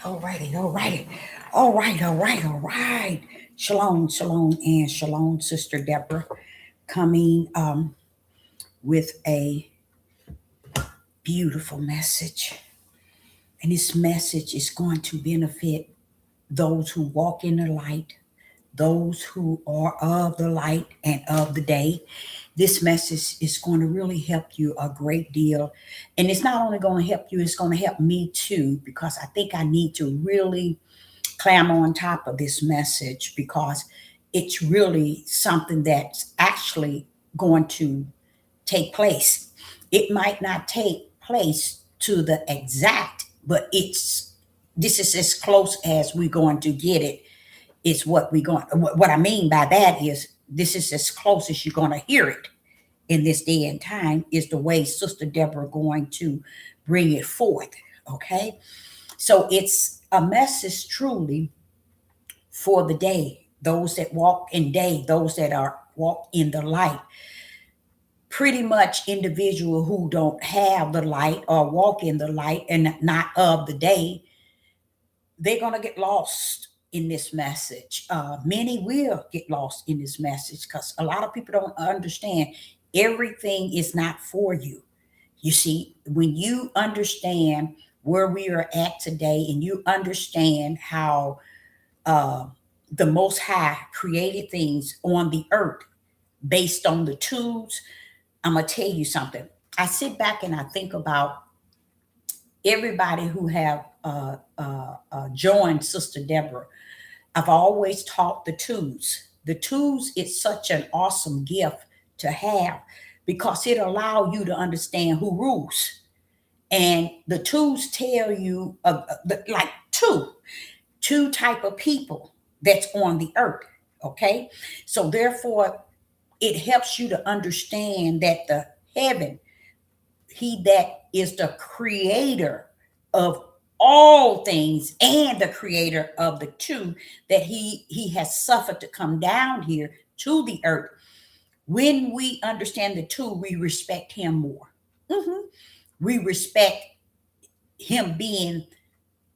All right. Shalom, and shalom, Sister Deborah, coming with a beautiful message. And this message is going to benefit those who walk in the light, those who are of the light and of the day. This message is going to really help you a great deal. And it's not only going to help you, it's going to help me too, because I think I need to really clam on top of this message because it's really something that's actually going to take place. It might not take place to the exact, but this is as close as we're going to get it. It's what we going. What I mean by that is this is as close as you're going to hear it in this day and time. Is the way Sister Deborah going to bring it forth. Okay, so it's a message truly for the day. Those that walk in day, those that are walk in the light. Pretty much individual who don't have the light or walk in the light and not of the day, they're gonna get lost in this message. Many will get lost in this message because a lot of people don't understand everything is not for you. You see, when you understand where we are at today and you understand how uh, the Most High created things on the earth based on the tools. I'm gonna tell you something. I sit back and I think about everybody who have joined Sister Deborah. I've always taught the tools. The tools is such an awesome gift to have because it allows you to understand who rules. And the tools tell you like two type of people that's on the earth. Okay, so therefore it helps you to understand that the heaven, he that is the creator of all things and the creator of the two, that he has suffered to come down here to the earth. When we understand the two, we respect him more. Mhm. We respect him being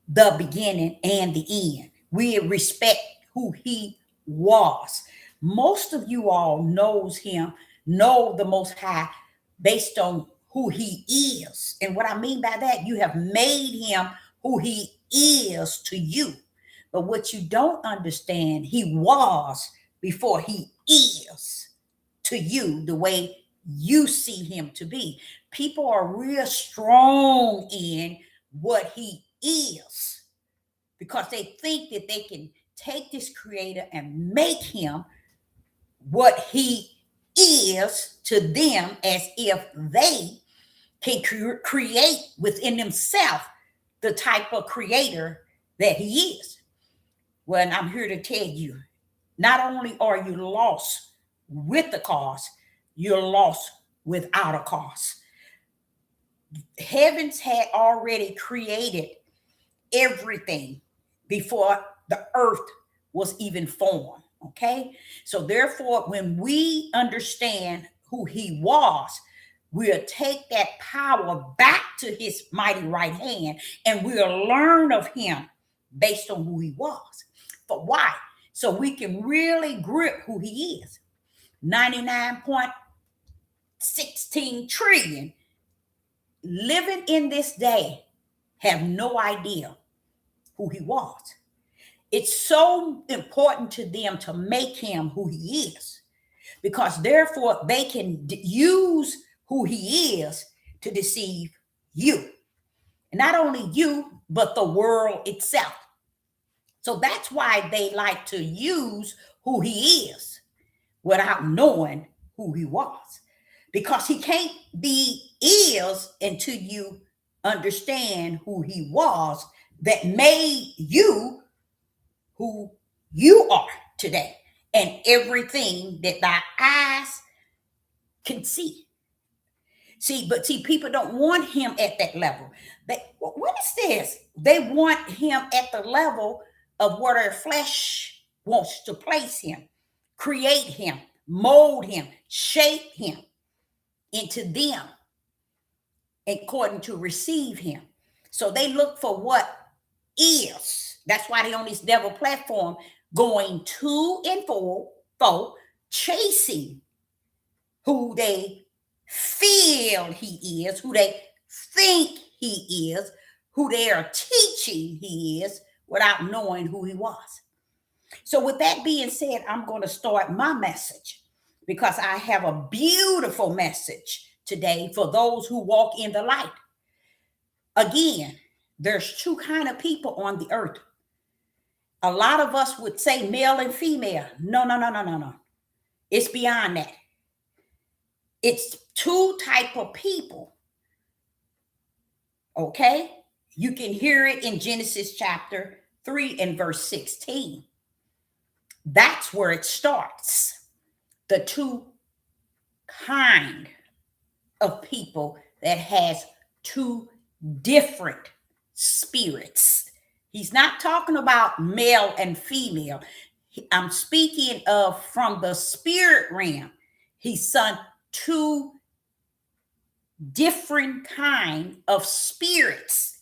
the beginning and the end. We respect who he was. Most of you all knows him, know the Most High based on who he is. And what I mean by that, you have made him who he is to you. But what you don't understand, he was before he is to you the way you see him to be. People are real strong in what he is because they think that they can take this creator and make him what he is to them as if they can create within themselves the type of creator that he is. Well, and I'm here to tell you, not only are you lost with the cause, you're lost without a cause. Heavens had already created everything before the earth was even formed. Okay. So, therefore, when we understand who he was, we'll take that power back to his mighty right hand and we'll learn of him based on who he was. But why? So we can really grip who he is. 99.16 trillion living in this day have no idea who he was. It's so important to them to make him who he is because therefore they can use who he is to deceive you. And not only you, but the world itself. So that's why they like to use who he is without knowing who he was. Because he can't be is until you understand who he was that made you who you are today and everything that thy eyes can see. See, people don't want him at that level. What is this? They want him at the level of where their flesh wants to place him, create him, mold him, shape him into them according to receive him. So they look for what is. That's why they on this devil platform going to and fro, chasing who they feel he is, who they think he is, who they are teaching he is without knowing who he was. So with that being said, I'm going to start my message because I have a beautiful message today for those who walk in the light. Again, there's two kind of people on the earth. A lot of us would say male and female. No. It's beyond that. It's two type of people. Okay? You can hear it in Genesis chapter 3 and verse 16. That's where it starts. The two kind of people that has two different spirits. He's not talking about male and female. I'm speaking of from the spirit realm. He's son two different kind of spirits.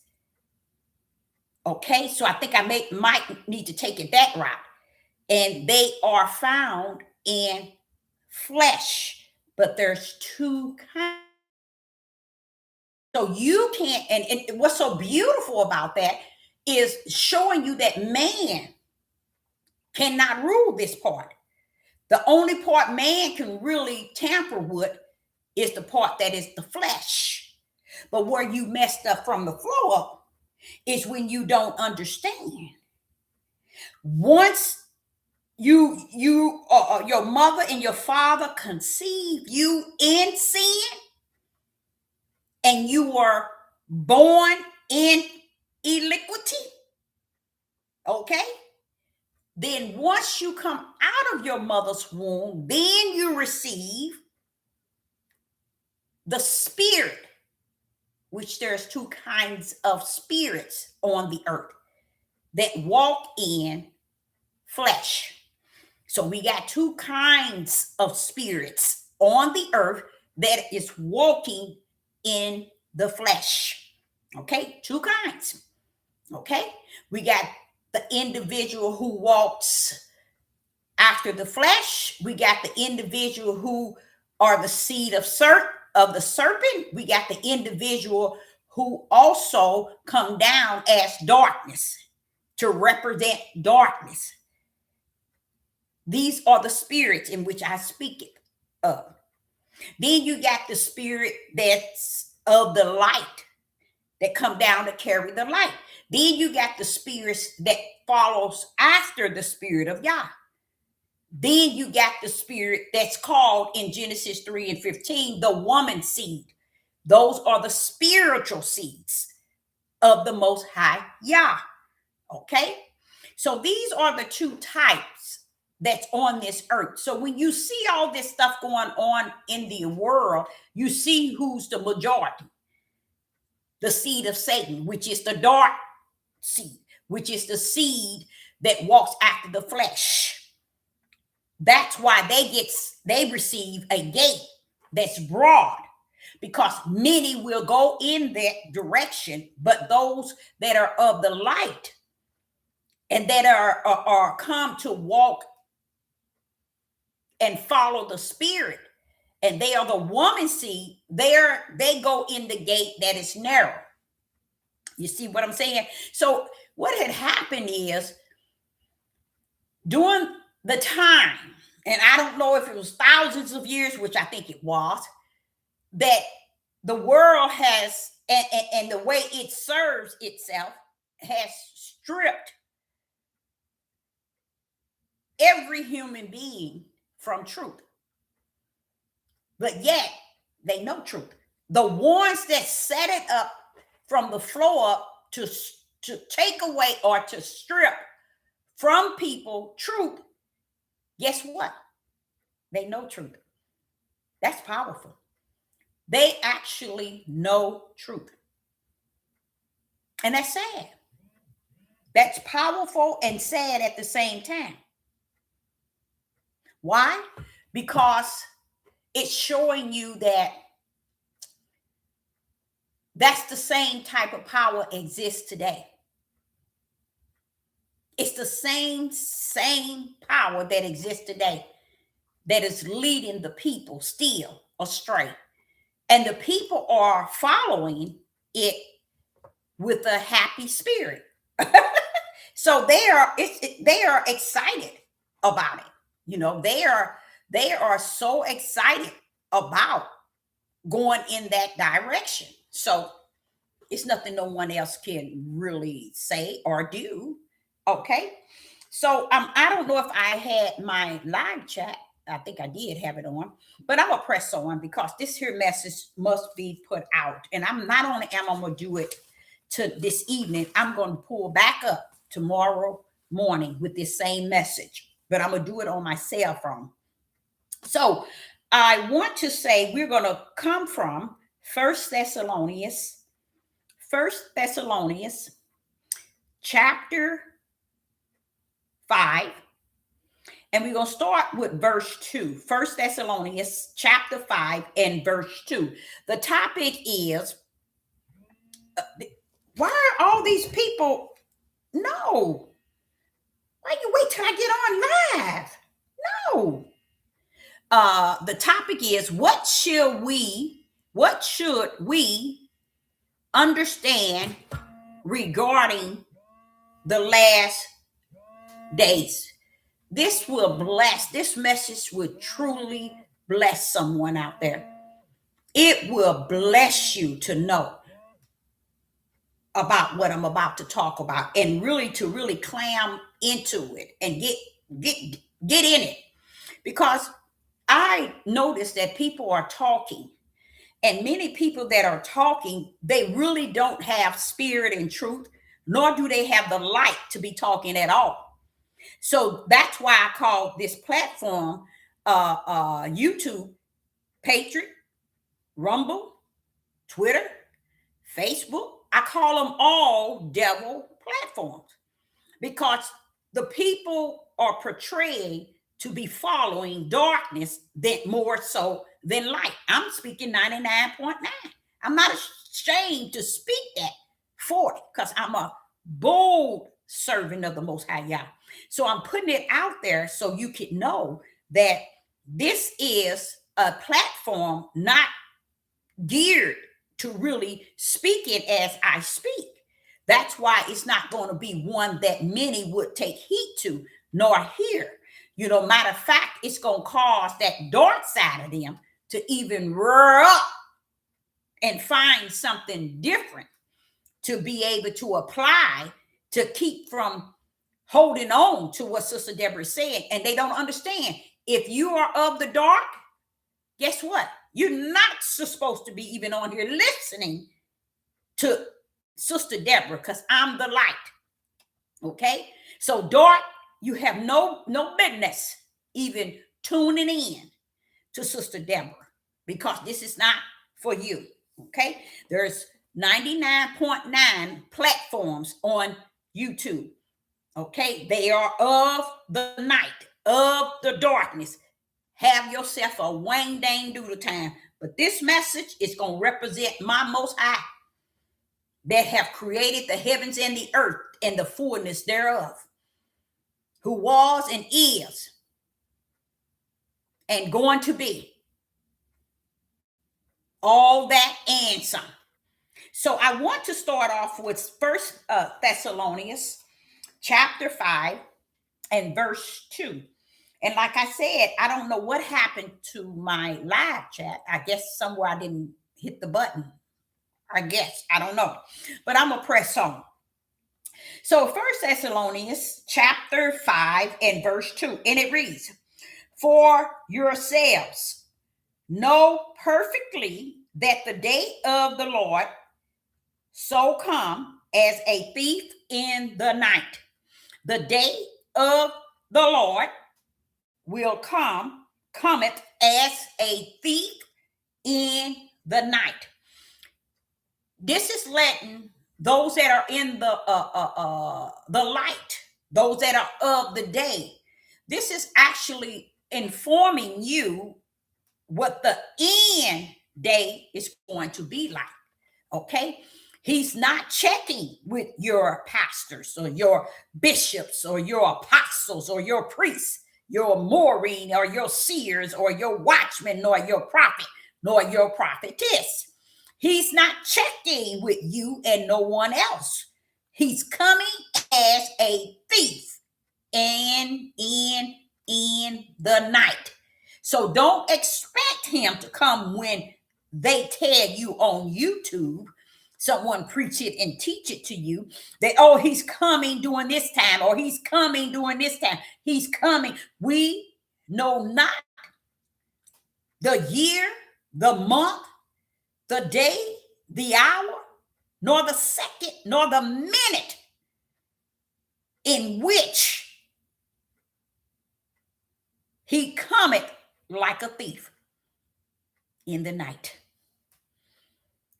Okay, so I think I might need to take it that route. And they are found in flesh, but there's two kinds. So you can't, and what's so beautiful about that is showing you that man cannot rule this part. The only part man can really tamper with is the part that is the flesh. But where you messed up from the flow up is when you don't understand. Once your mother and your father conceive you in sin, and you were born in iniquity, okay? Then once you come out of your mother's womb, then you receive the spirit, which there's two kinds of spirits on the earth that walk in flesh. So we got two kinds of spirits on the earth that is walking in the flesh. Okay, two kinds. Okay, we got the individual who walks after the flesh. We got the individual who are the seed of the serpent. We got the individual who also come down as darkness to represent darkness. These are the spirits in which I speak it of. Then you got the spirit that's of the light that come down to carry the light. Then you got the spirits that follows after the spirit of Yah. Then you got the spirit that's called in Genesis 3 and 15, the woman seed. Those are the spiritual seeds of the Most High Yah. Okay? So these are the two types that's on this earth. So when you see all this stuff going on in the world, you see who's the majority. The seed of Satan, which is the dark seed, which is the seed that walks after the flesh. That's why they receive a gate that's broad, because many will go in that direction, but those that are of the light and that are come to walk and follow the spirit, and they are the woman seed, they go in the gate that is narrow. You see what I'm saying? So what had happened is during the time, and I don't know if it was thousands of years, which I think it was, that the world has, and the way it serves itself has stripped every human being from truth. But yet they know truth. The ones that set it up from the floor up to take away or to strip from people truth, guess what? They know truth. That's powerful. They actually know truth. And that's sad. That's powerful and sad at the same time. Why? Because it's showing you that that's the same type of power exists today. It's the same power that exists today that is leading the people still astray. And the people are following it with a happy spirit. So they are excited about it. You know, they are so excited about going in that direction. So it's nothing no one else can really say or do. Okay. So I don't know if I had my live chat. I think I did have it on, but I'm gonna press on because this here message must be put out. And I'm not only am I gonna do it to this evening, I'm gonna pull back up tomorrow morning with this same message, but I'm gonna do it on my cell phone. So I want to say we're gonna come from First Thessalonians chapter 5, and we're going to start with verse 2. First Thessalonians chapter 5 and verse 2. The topic is, why are all these people? No. Why you wait till I get on live? No. The topic is, what should we understand regarding the last days? This message will truly bless someone out there. It will bless you to know about what I'm about to talk about, and really to really clam into it and get in it. Because I noticed that people are talking, and many people that are talking, they really don't have spirit and truth, nor do they have the light to be talking at all. So that's why I call this platform YouTube, Patriot, Rumble, Twitter, Facebook. I call them all devil platforms, because the people are portrayed to be following darkness more so than light. I'm speaking 99.9. I'm not ashamed to speak that for it, because I'm a bold servant of the Most High Yah. So I'm putting it out there so you can know that this is a platform not geared to really speak it as I speak. That's why it's not going to be one that many would take heed to nor hear. You know, matter of fact, it's going to cause that dark side of them to even rear up and find something different to be able to apply to keep from holding on to what Sister Deborah said. And they don't understand. If you are of the dark, guess what? You're not supposed to be even on here listening to Sister Deborah, because I'm the light. Okay? So dark, you have no business even tuning in to Sister Deborah, because this is not for you. Okay? There's 99.9 platforms on YouTube. Okay? They are of the night, of the darkness. Have yourself a wang dang doodle time. But this message is going to represent my Most High, that have created the heavens and the earth and the fullness thereof, who was and is and going to be all that and some. So I want to start off with First Thessalonians chapter 5 and verse 2. And like I said, I don't know what happened to my live chat. I guess somewhere I didn't hit the button. I guess. I don't know. But I'm going to press on. So First Thessalonians chapter 5 and verse 2. And it reads, "For yourselves know perfectly that the day of the Lord so come as a thief in the night. The day of the Lord cometh as a thief in the night." This is letting those that are in the light, those that are of the day, this is actually informing you what the end day is going to be like. Okay? He's not checking with your pastors or your bishops or your apostles or your priests, your Maureen or your seers or your watchmen, nor your prophet, nor your prophetess. He's not checking with you and no one else. He's coming as a thief and in the night. So don't expect him to come when they tell you on YouTube, someone preach it and teach it to you, that, oh, he's coming during this time, or he's coming during this time. He's coming. We know not the year, the month, the day, the hour, nor the second, nor the minute in which he cometh like a thief in the night.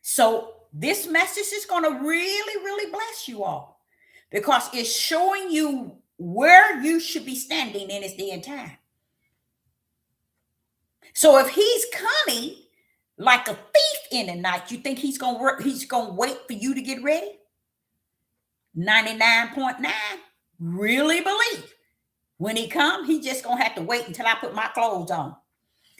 So this message is going to really, really bless you all, because it's showing you where you should be standing in this day and time. So if he's coming like a thief in the night, you think he's going to wait for you to get ready? 99.9 really believe when he come, he just going to have to wait until I put my clothes on.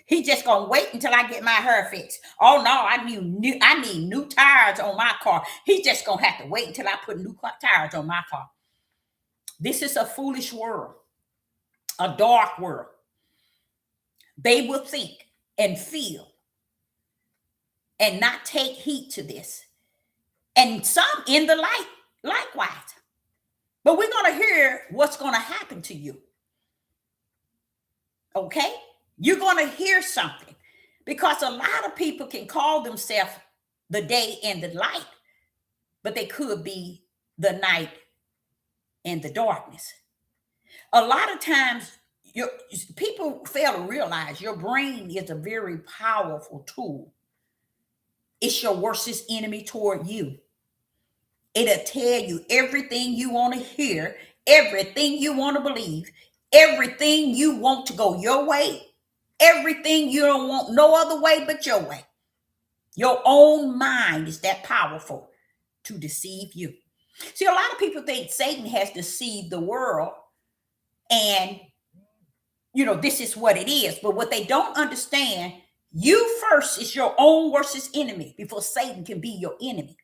He just going to wait until I get my hair fixed. Oh no, I need new tires on my car. He just going to have to wait until I put new tires on my car. This is a foolish world, a dark world. They will think and feel and not take heed to this. And some in the light, likewise. But we're going to hear what's going to happen to you. Okay? You're going to hear something, because a lot of people can call themselves the day and the light, but they could be the night and the darkness. A lot of times, people fail to realize your brain is a very powerful tool. It's your worst enemy toward you. It'll tell you everything you want to hear, everything you want to believe, everything you want to go your way, everything you don't want no other way but your way. Your own mind is that powerful to deceive you. See, a lot of people think Satan has deceived the world, and this is what it is. But what they don't understand, you first is your own worst enemy before Satan can be your enemy.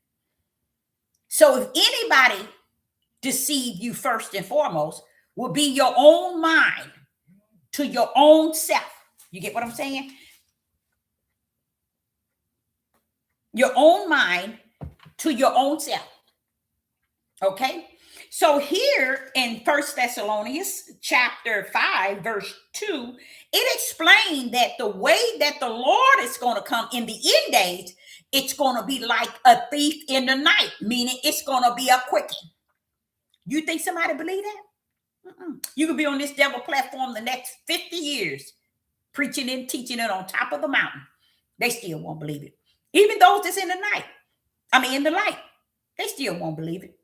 So if anybody deceive you first and foremost, will be your own mind to your own self. You get what I'm saying? Your own mind to your own self. Okay? So here in 1 Thessalonians chapter 5, verse 2, it explained that the way that the Lord is going to come in the end days, it's going to be like a thief in the night, meaning it's going to be a quickie. You think somebody believe that? You could be on this devil platform the next 50 years, preaching and teaching it on top of the mountain. They still won't believe it. Even those that's in the light, they still won't believe it.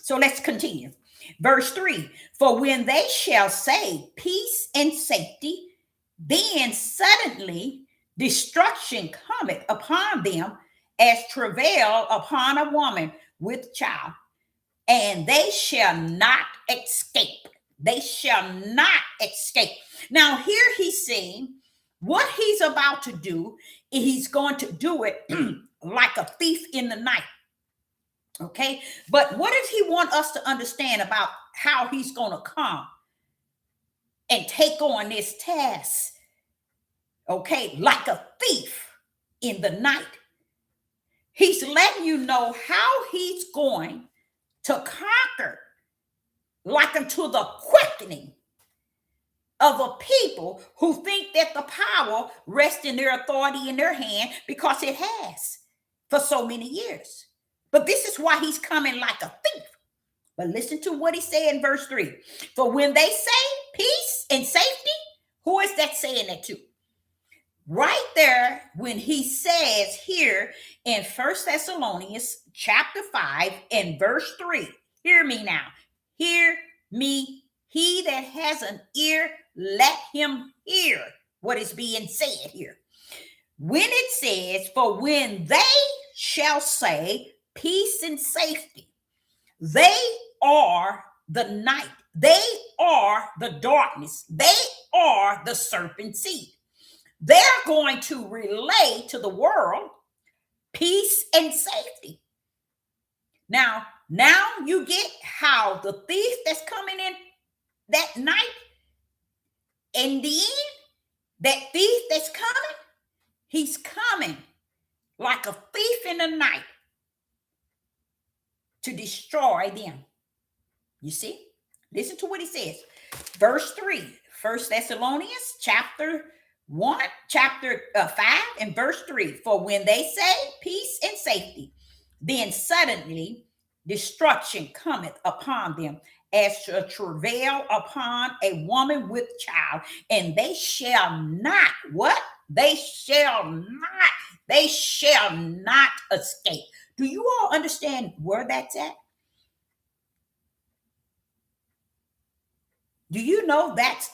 So let's continue. Verse 3, for when they shall say peace and safety, then suddenly destruction cometh upon them as travail upon a woman with child, and they shall not escape. They shall not escape. Now here he's saying what he's about to do, he's going to do it like a thief in the night. Okay, but what does he want us to understand about how he's going to come and take on this task? Okay, like a thief in the night. He's letting you know how he's going to conquer, like unto the quickening of a people who think that the power rests in their authority in their hand, because it has for so many years. But this is why he's coming like a thief. But listen to what he said in verse 3. For when they say peace and safety, who is that saying that to? Right there, when he says here in 1 Thessalonians chapter 5 and verse 3, hear me now. Hear me. He that has an ear, let him hear what is being said here. When it says, for when they shall say peace and safety. They are the night. They are the darkness. They are the serpent seed. They're going to relay to the world peace and safety. Now you get how the thief that's coming in that night, in the end, that thief that's coming, he's coming like a thief in the night to destroy them. You see? Listen to what he says. Verse 3, 1 Thessalonians chapter 5 and verse 3. For when they say peace and safety, then suddenly destruction cometh upon them as a travail upon a woman with child, and they shall not, what? They shall not escape. Do you all understand where that's at? Do you know that's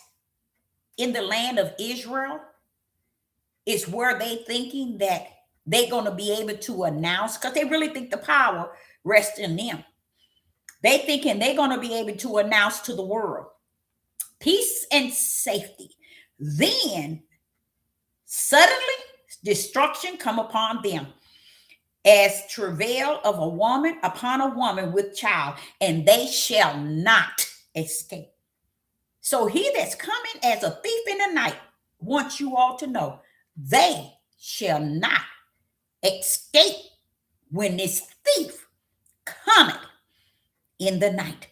in the land of Israel? Is where they thinking that they're going to be able to announce, because they really think the power rests in them. They thinking they're going to be able to announce to the world peace and safety. Then suddenly destruction come upon them as travail of a woman upon a woman with child, and they shall not escape. So he that's coming as a thief in the night wants you all to know they shall not escape when this thief cometh in the night.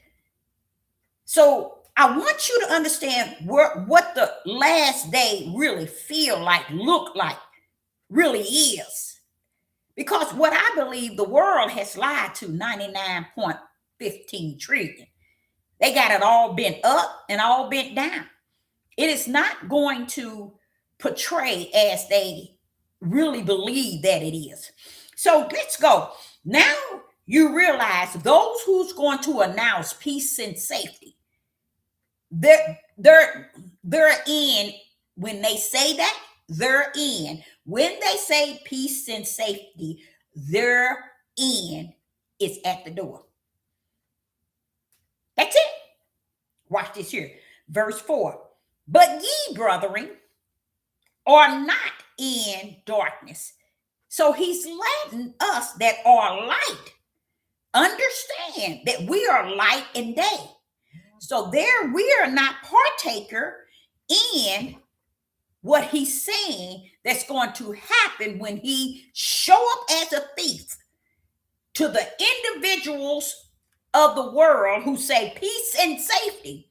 So I want you to understand what the last day really feel like, look like, really is. Because what I believe the world has lied to 99.15 trillion. They got it all bent up and all bent down. It is not going to portray as they really believe that it is. So let's go. Now you realize those who's going to announce peace and safety, they're in. When they say that, they're in. When they say peace and safety, their in is at the door. That's it. Watch this here. Verse 4. But ye, brethren, are not in darkness. So he's letting us that are light understand that we are light and day. So there we are not partaker in what he's saying that's going to happen when he show up as a thief to the individuals of the world who say peace and safety.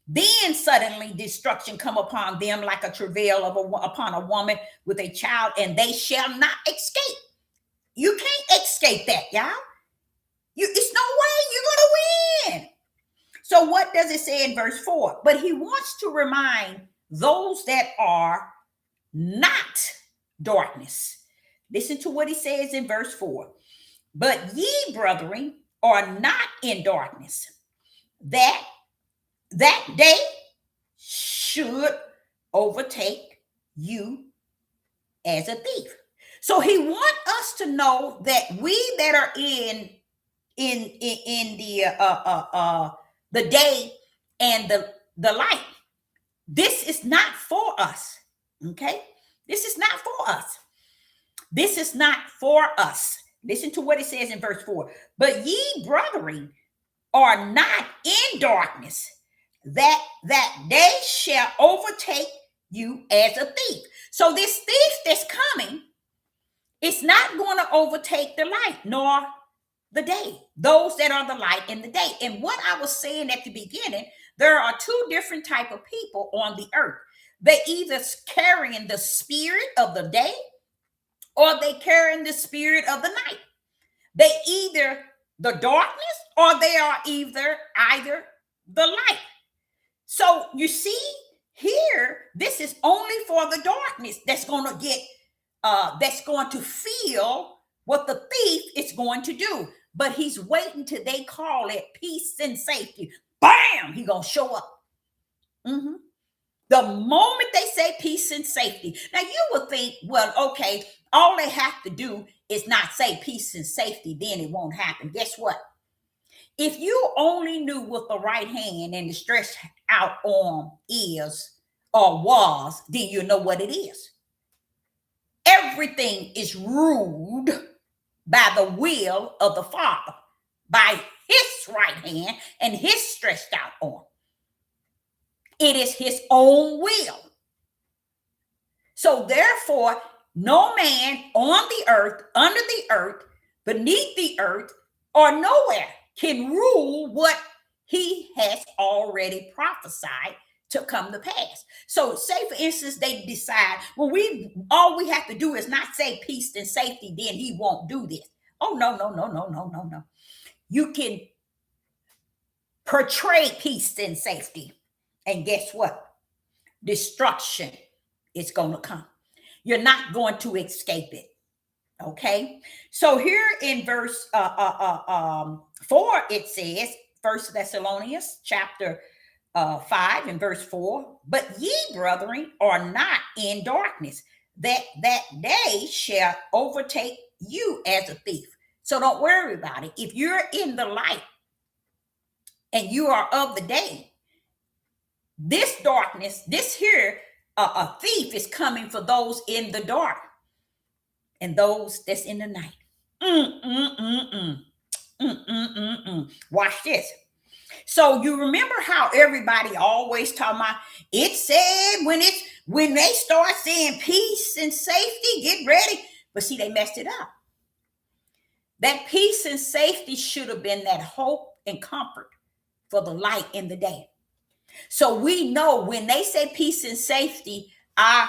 Then suddenly destruction come upon them like a travail upon a woman with a child, and they shall not escape. You can't escape that, y'all. It's no way you're going to win. So what does it say in verse 4? But he wants to remind those that are not darkness. Listen to what he says in verse 4. But ye, brethren, are not in darkness, that day should overtake you as a thief. So he wants us to know that we that are in the day and the light, this is not for us. Okay, this is not for us. This is not for us. Listen to what it says in verse 4. But ye, brethren, are not in darkness, that day shall overtake you as a thief. So this thief that's coming, it's not going to overtake the light nor the day, those that are the light in the day. And what I was saying at the beginning, there are two different type of people on the earth. They either carrying the spirit of the day or they carrying the spirit of the night. They either the darkness or they are either the light. So you see here, this is only for the darkness that's going to get, that's going to feel what the thief is going to do. But he's waiting till they call it peace and safety. Bam! He going to show up. The moment they say peace and safety. Now you would think, well, okay, all they have to do is not say peace and safety, then it won't happen. Guess what? If you only knew what the right hand and the stretched out arm is or was, then you know what it is. Everything is ruled by the will of the Father, by his right hand and his stretched out arm. It is his own will. So therefore, no man on the earth, under the earth, beneath the earth, or nowhere can rule what he has already prophesied to come to pass. So say, for instance, they decide, well, all we have to do is not say peace and safety, then he won't do this. Oh, no. You can portray peace and safety. And guess what? Destruction is going to come. You're not going to escape it. Okay. So here in verse 4, it says, 1 Thessalonians chapter 5 and verse 4, but ye, brethren, are not in darkness, that day shall overtake you as a thief. So don't worry about it. If you're in the light and you are of the day, this darkness, this here, a thief is coming for those in the dark and those that's in the night. Watch this. So you remember how everybody always talking about, it said when they start saying peace and safety, get ready. But see, they messed it up. That peace and safety should have been that hope and comfort for the light in the day. So we know when they say peace and safety, our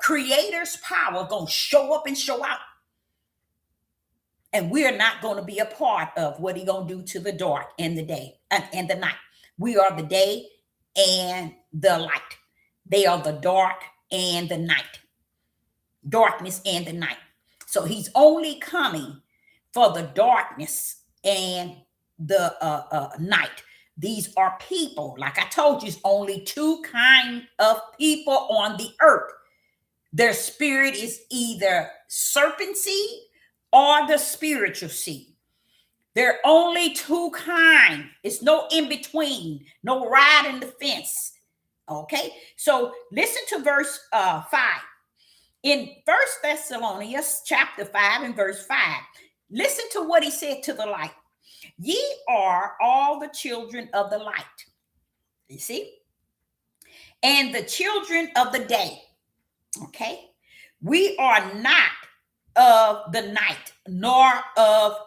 creator's power gonna show up and show out. And we're not going to be a part of what he's going to do to the dark and the day and the night. We are the day and the light. They are the dark and the night. Darkness and the night. So he's only coming for the darkness and the night. These are people. Like I told you, it's only two kinds of people on the earth. Their spirit is either serpent seed or the spiritual seed. There are only two kinds. It's no in between, no riding the fence. Okay, so listen to verse 5. In 1 Thessalonians chapter 5 and verse 5, listen to what he said to the light. Ye are all the children of the light. You see? And the children of the day. Okay? We are not of the night, nor of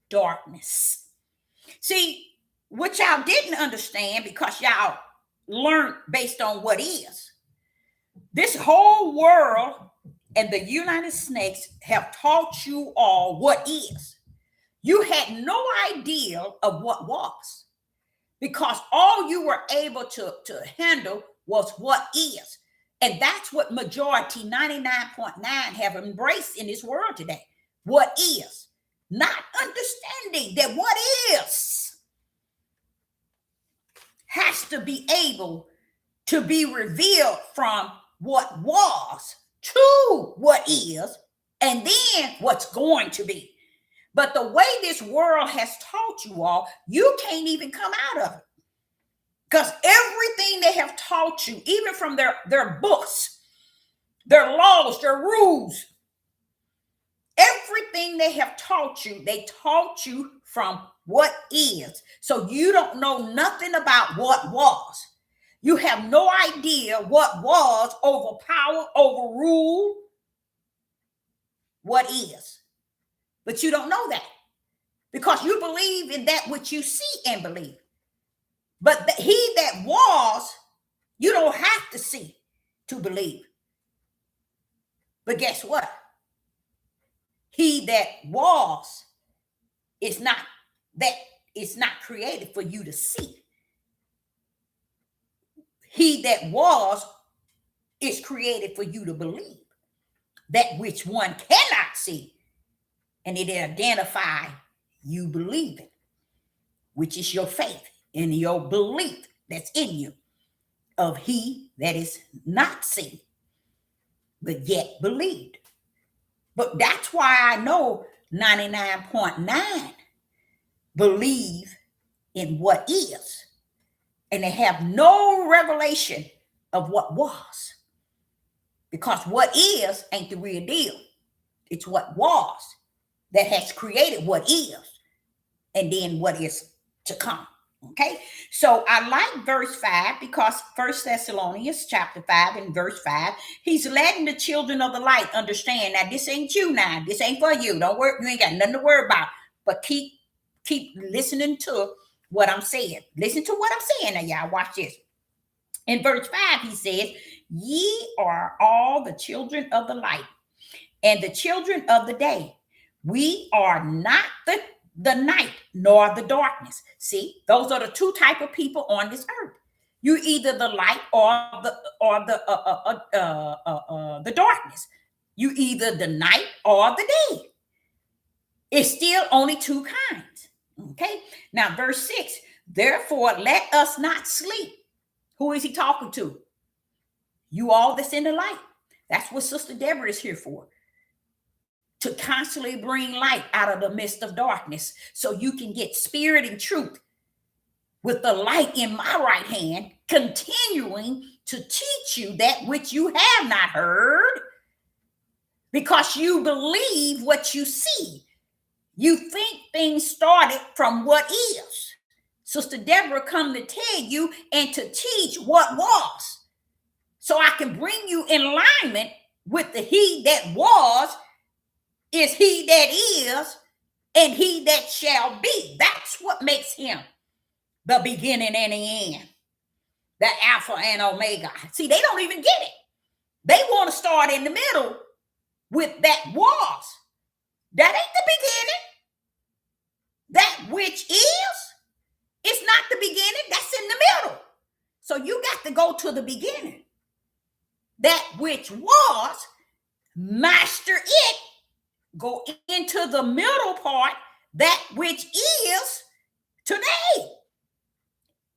darkness. See, what y'all didn't understand, because y'all learned based on what is. This whole world and the United States have taught you all what is. You had no idea of what was, because all you were able to handle was what is. And that's what majority, 99.9, have embraced in this world today. What is. Not understanding that what is has to be able to be revealed from what was to what is, and then what's going to be. But the way this world has taught you all, you can't even come out of it. Because everything they have taught you, even from their books, their laws, their rules, everything they have taught you, they taught you from what is. So you don't know nothing about what was. You have no idea what was overpower, overrule what is. But you don't know that because you believe in that which you see and believe. But he that was, you don't have to see to believe. But guess what? He that was is not created for you to see. He that was is created for you to believe. That which one cannot see. And it identify you believing, which is your faith and your belief that's in you of he that is not seen, but yet believed. But that's why I know 99.9 believe in what is, and they have no revelation of what was. Because what is ain't the real deal. It's what was that has created what is, and then what is to come. Okay, so I like verse 5 because First Thessalonians chapter 5 and verse 5, he's letting the children of the light understand that this ain't you now. This ain't for you. Don't worry, you ain't got nothing to worry about. But keep listening to what I'm saying. Listen to what I'm saying now, y'all. Watch this. In verse 5, he says, ye are all the children of the light and the children of the day. We are not the night nor the darkness. See, those are the two type of people on this earth. You either the light or the darkness. You either the night or the day. It's still only two kinds. Okay. Now, verse 6. Therefore, let us not sleep. Who is he talking to? You all that's in the light. That's what Sister Deborah is here for. To constantly bring light out of the midst of darkness so you can get spirit and truth with the light in my right hand, continuing to teach you that which you have not heard, because you believe what you see. You think things started from what is. Sister Deborah come to tell you and to teach what was, so I can bring you in alignment with the he that was is he that is and he that shall be. That's what makes him the beginning and the end, the Alpha and Omega. See, they don't even get it. They want to start in the middle with that was. That ain't the beginning. That which is, it's not the beginning. That's in the middle. So you got to go to the beginning. That which was, master it, go into the middle part, that which is today.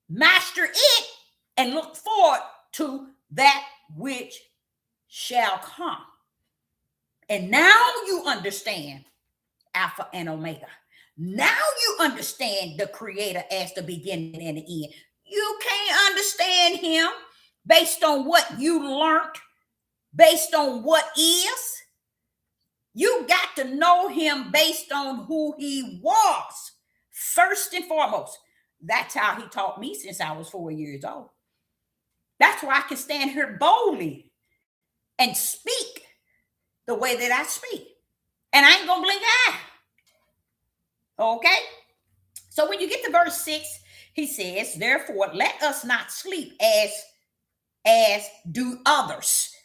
Master it and look forward to that which shall come. And now you understand Alpha and Omega. Now you understand the Creator as the beginning and the end. You can't understand him based on what you learned, based on what is. You got to know him based on who he was, first and foremost. That's how he taught me since I was 4 years old. That's why I can stand here boldly and speak the way that I speak. And I ain't going to blink an eye. Okay? So when you get to verse 6, he says, therefore, let us not sleep as do others.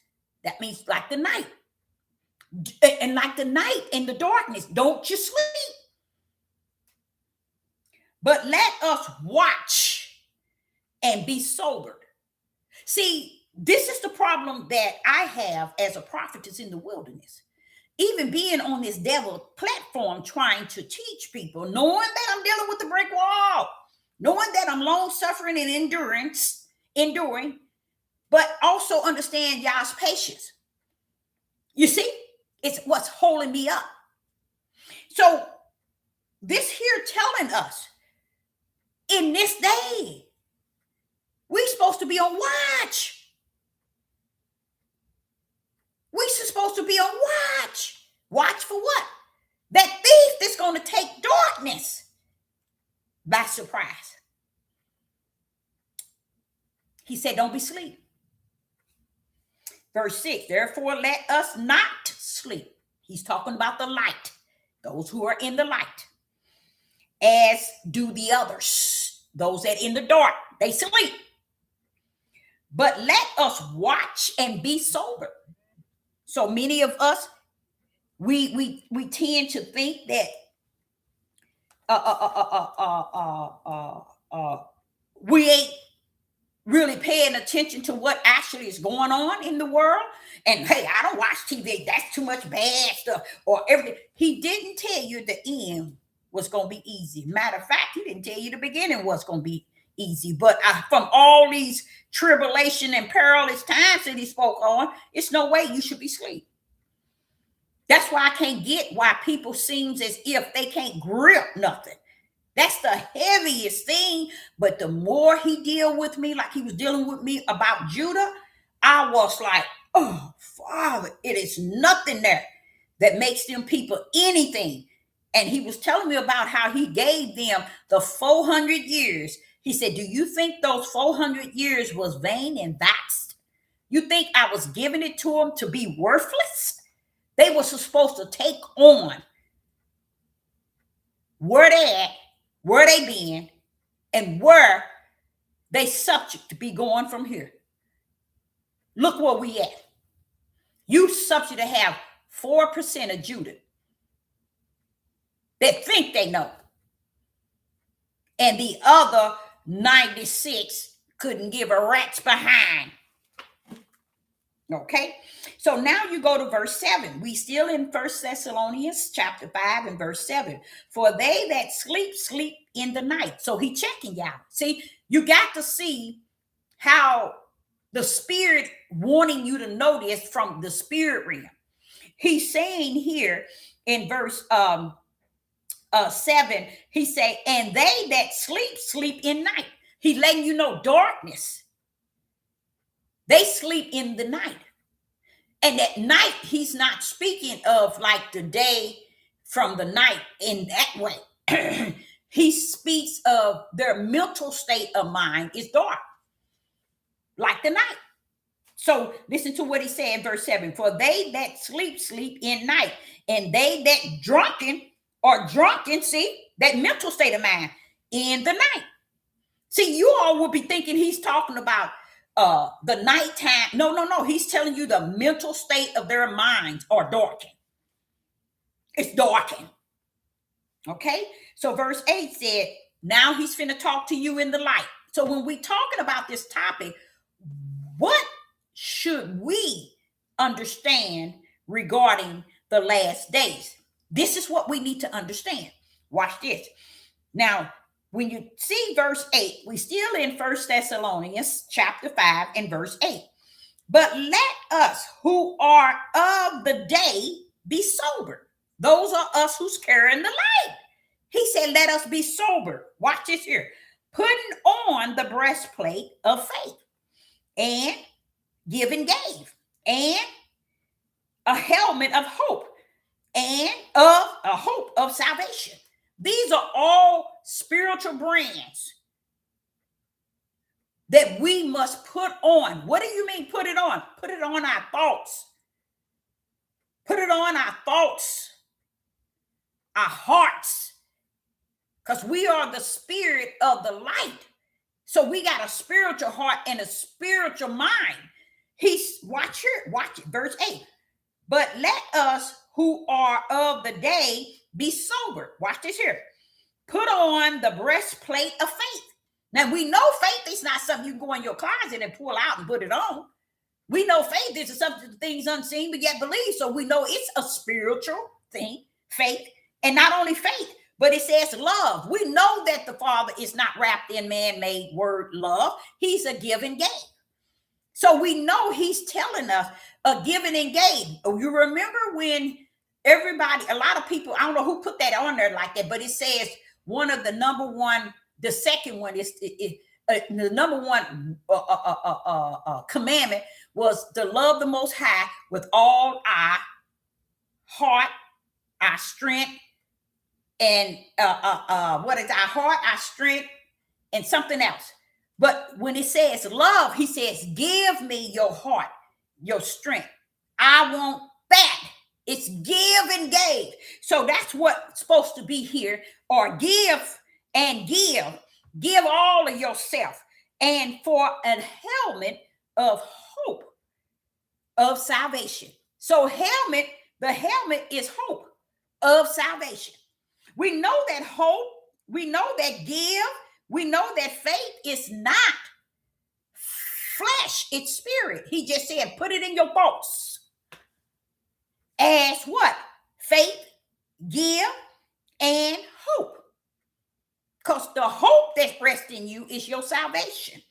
That means like the night. And like the night and the darkness, don't you sleep. But let us watch and be sobered. See, this is the problem that I have as a prophetess in the wilderness. Even being on this devil platform trying to teach people, knowing that I'm dealing with the brick wall, knowing that I'm long suffering and enduring, but also understand y'all's patience. You see, it's what's holding me up. So this here telling us in this day, we're supposed to be on watch. We're supposed to be on watch. Watch for what? That thief that's going to take darkness by surprise. He said, don't be asleep. Verse 6, therefore let us not sleep. He's talking about the light, those who are in the light, as do the others, those that in the dark, they sleep. But let us watch and be sober. So many of us, we tend to think that we ain't really paying attention to what actually is going on in the world. And hey, I don't watch TV. That's too much bad stuff or everything. He didn't tell you the end was going to be easy. Matter of fact, he didn't tell you the beginning was going to be easy. But from all these tribulation and perilous times that he spoke on, it's no way you should be asleep. That's why I can't get why people seems as if they can't grip nothing. That's the heaviest thing. But the more he deal with me, like he was dealing with me about Judah, I was like, oh, Father, it is nothing there that makes them people anything. And he was telling me about how he gave them the 400 years. He said, do you think those 400 years was vain and vast? You think I was giving it to them to be worthless? They were supposed to take on where they at, where they been, and where they subject to be going from here. Look where we at. You subject to have 4% of Judah that think they know. And the other 96 couldn't give a rat's behind. Okay, so now you go to verse 7. We still in First Thessalonians chapter 5 and verse 7. For they that sleep in the night. So he checking y'all. See, you got to see how the Spirit wanting you to know this from the spirit realm. He's saying here in verse 7, he say, and they that sleep in night. He letting you know darkness. They sleep in the night. And at night, he's not speaking of like the day from the night in that way. He speaks of their mental state of mind is dark, like the night. So listen to what he said in verse 7. For they that sleep in night, and they that drunken, see, that mental state of mind in the night. See, you all will be thinking he's talking about the nighttime. No. He's telling you the mental state of their minds are darkened. It's darkened. Okay? So verse 8 said, now he's finna talk to you in the light. So when we talking about this topic, what should we understand regarding the last days? This is what we need to understand. Watch this. Now, when you see verse 8, we still in First Thessalonians chapter 5 and verse 8. But let us who are of the day be sober. Those are us who's carrying the light. He said, let us be sober. Watch this here. Putting on the breastplate of faith and give and gave, and a helmet of hope, and of a hope of salvation. These are all spiritual brands that we must put on. What do you mean put it on? Put it on our thoughts. Put it on our thoughts, our hearts, because we are the spirit of the light. So we got a spiritual heart and a spiritual mind. Watch it, verse 8. But let us who are of the day be sober. Watch this here. Put on the breastplate of faith. Now we know faith is not something you can go in your closet and pull out and put it on. We know faith is something things unseen but yet believe. So we know it's a spiritual thing, faith, and not only faith, but it says love. We know that the Father is not wrapped in man-made word love. He's a give and gave. So we know he's telling us a giving and gave. Oh, you remember when a lot of people, I don't know who put that on there like that, but it says one of the number one, the second one is the number one commandment was to love the Most High with all our heart, our strength, and what is our heart, our strength, and something else. But when it says love, he says, give me your heart, your strength. I want that. It's give and gave. So that's what's supposed to be here, or give and give. Give all of yourself. And for a helmet of hope of salvation. So the helmet is hope of salvation. We know that hope, we know that give, we know that faith is not flesh, it's spirit. He just said, put it in your thoughts. As what? Faith, give, and hope. Because the hope that's resting in you is your salvation.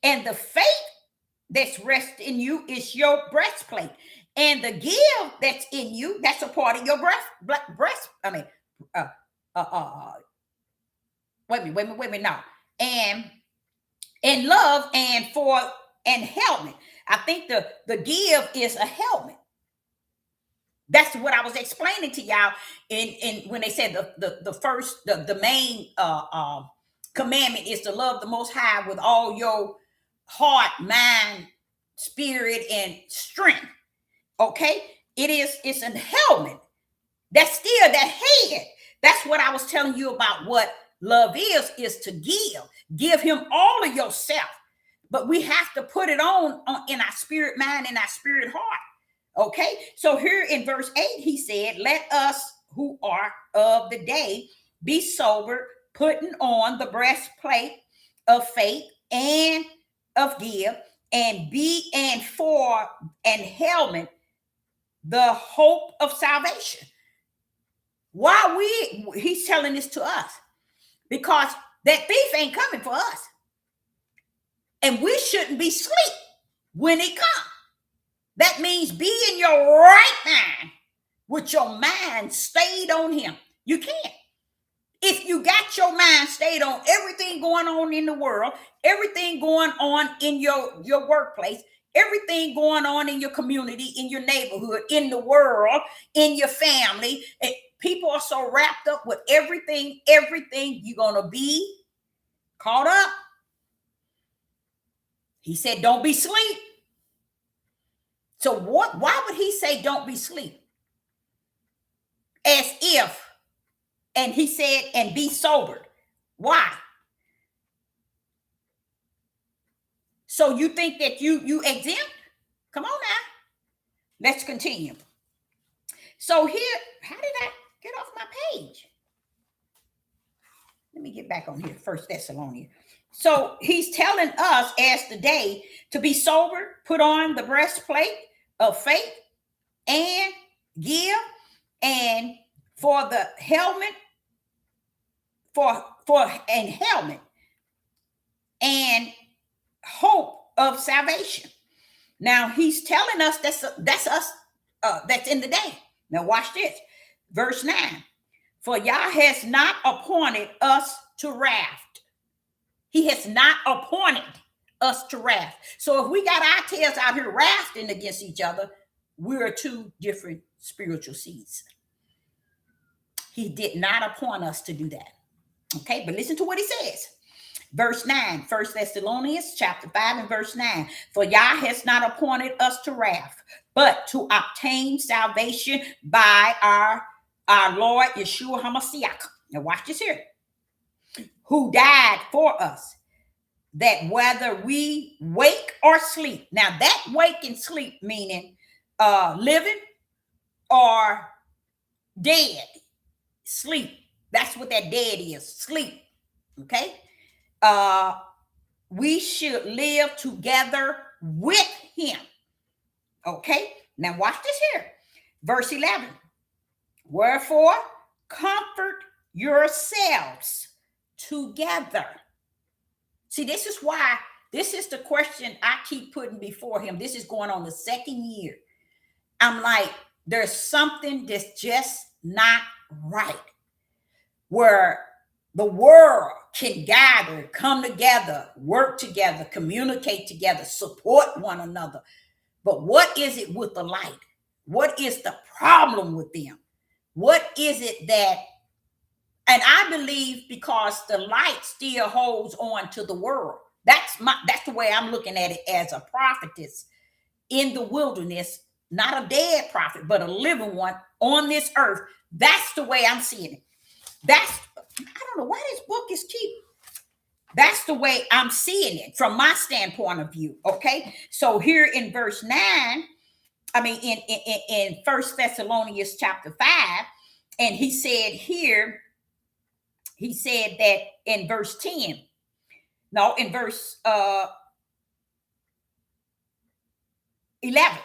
And the faith that's resting in you is your breastplate. And the give that's in you, that's a part of your breast. I mean, uh, uh, uh, wait a minute, now. And love and helmet. I think the give is a helmet. That's what I was explaining to y'all in when they said the main commandment is to love the Most High with all your heart, mind, spirit, and strength. Okay, it's a helmet. That's still that head. That's what I was telling you about what love is to give him all of yourself. But we have to put it on in our spirit, mind, and our spirit heart. Okay, so here in verse 8, he said, let us who are of the day be sober, putting on the breastplate of faith and of give, and for and helmet the hope of salvation. Why he's telling this to us? Because that thief ain't coming for us. And we shouldn't be asleep when he comes. That means be in your right mind with your mind stayed on him. You can't. If you got your mind stayed on everything going on in the world, everything going on in your workplace, everything going on in your community, in your neighborhood, in the world, in your family, people are so wrapped up with everything, you're going to be caught up. He said, don't be asleep. So why would he say don't be asleep? As if, and he said, and be sober. Why? So you think that you exempt? Come on now. Let's continue. So here, how did I get off my page? Let me get back on here. 1 Thessalonians. So he's telling us as today to be sober, put on the breastplate of faith and give, and for the helmet, for and helmet and hope of salvation. Now he's telling us that's us, that's in the day. Now watch this, verse 9. For Yah has not appointed us to wrath. He has not appointed us to wrath. So if we got our tails out here wrafting against each other, we're two different spiritual seeds. He did not appoint us to do that. Okay, but listen to what he says. Verse 9, 1 Thessalonians chapter 5 and verse 9. For Yah has not appointed us to wrath, but to obtain salvation by our Lord Yeshua HaMashiach. Now watch this here. Who died for us, that whether we wake or sleep. Now that wake and sleep meaning living or dead. Sleep. That's what that dead is. Sleep. Okay. We should live together with him. Okay. Now watch this here. Verse 11. Wherefore, comfort yourselves together. See, this is why, this is the question I keep putting before him. This is going on the second year. I'm like, there's something that's just not right. Where the world can gather, come together, work together, communicate together, support one another. But what is it with the light? What is the problem with them? What is it that, and I believe because the light still holds on to the world. That's the way I'm looking at it as a prophetess in the wilderness, not a dead prophet, but a living one on this earth. That's the way I'm seeing it. I don't know why this book is cheap. That's the way I'm seeing it from my standpoint of view. Okay. So here in verse 9, I mean, in 1 Thessalonians chapter 5, and he said here, he said that in verse 10, no, in verse 11,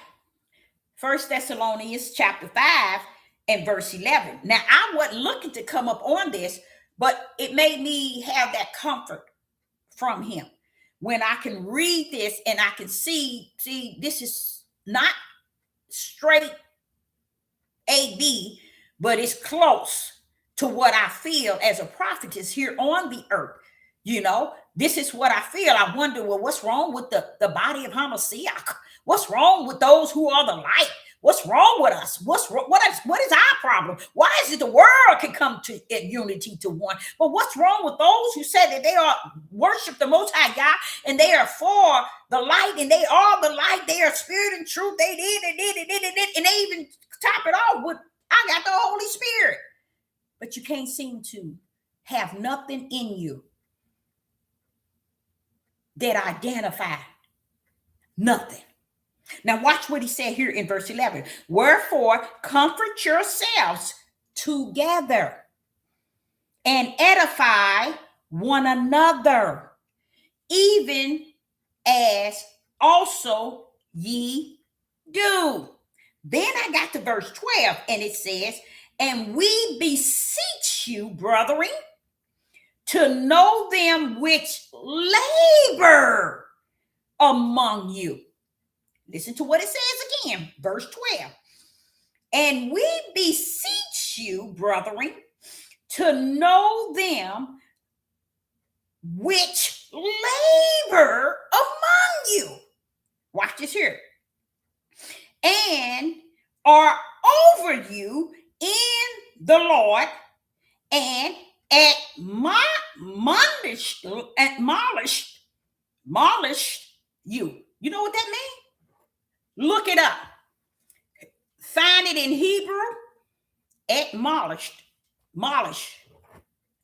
1 Thessalonians chapter 5 and verse 11. Now, I wasn't looking to come up on this, but it made me have that comfort from him when I can read this and I can see this is not straight AB, but it's close to what I feel as a prophetess here on the earth. You know, this is what I feel. I wonder, well, what's wrong with the body of Hamashiach? What's wrong with those who are the light? What's wrong with us? What is our problem? Why is it the world can come to unity to one? But what's wrong with those who said that they are worship the Most High God and they are for the light and they are the light? They are spirit and truth. They did, and they even top it off with, I got the Holy Spirit. But you can't seem to have nothing in you that identify nothing. Now watch what he said here in verse 11. Wherefore, comfort yourselves together and edify one another, even as also ye do. Then I got to verse 12 and it says, and we beseech you, brethren, to know them which labor among you. Listen to what it says again, verse 12. And we beseech you, brethren, to know them which labor among you. Watch this here. And are over you in the Lord, and admonished you. You know what that means? Look it up. Find it in Hebrew. Admonished. Find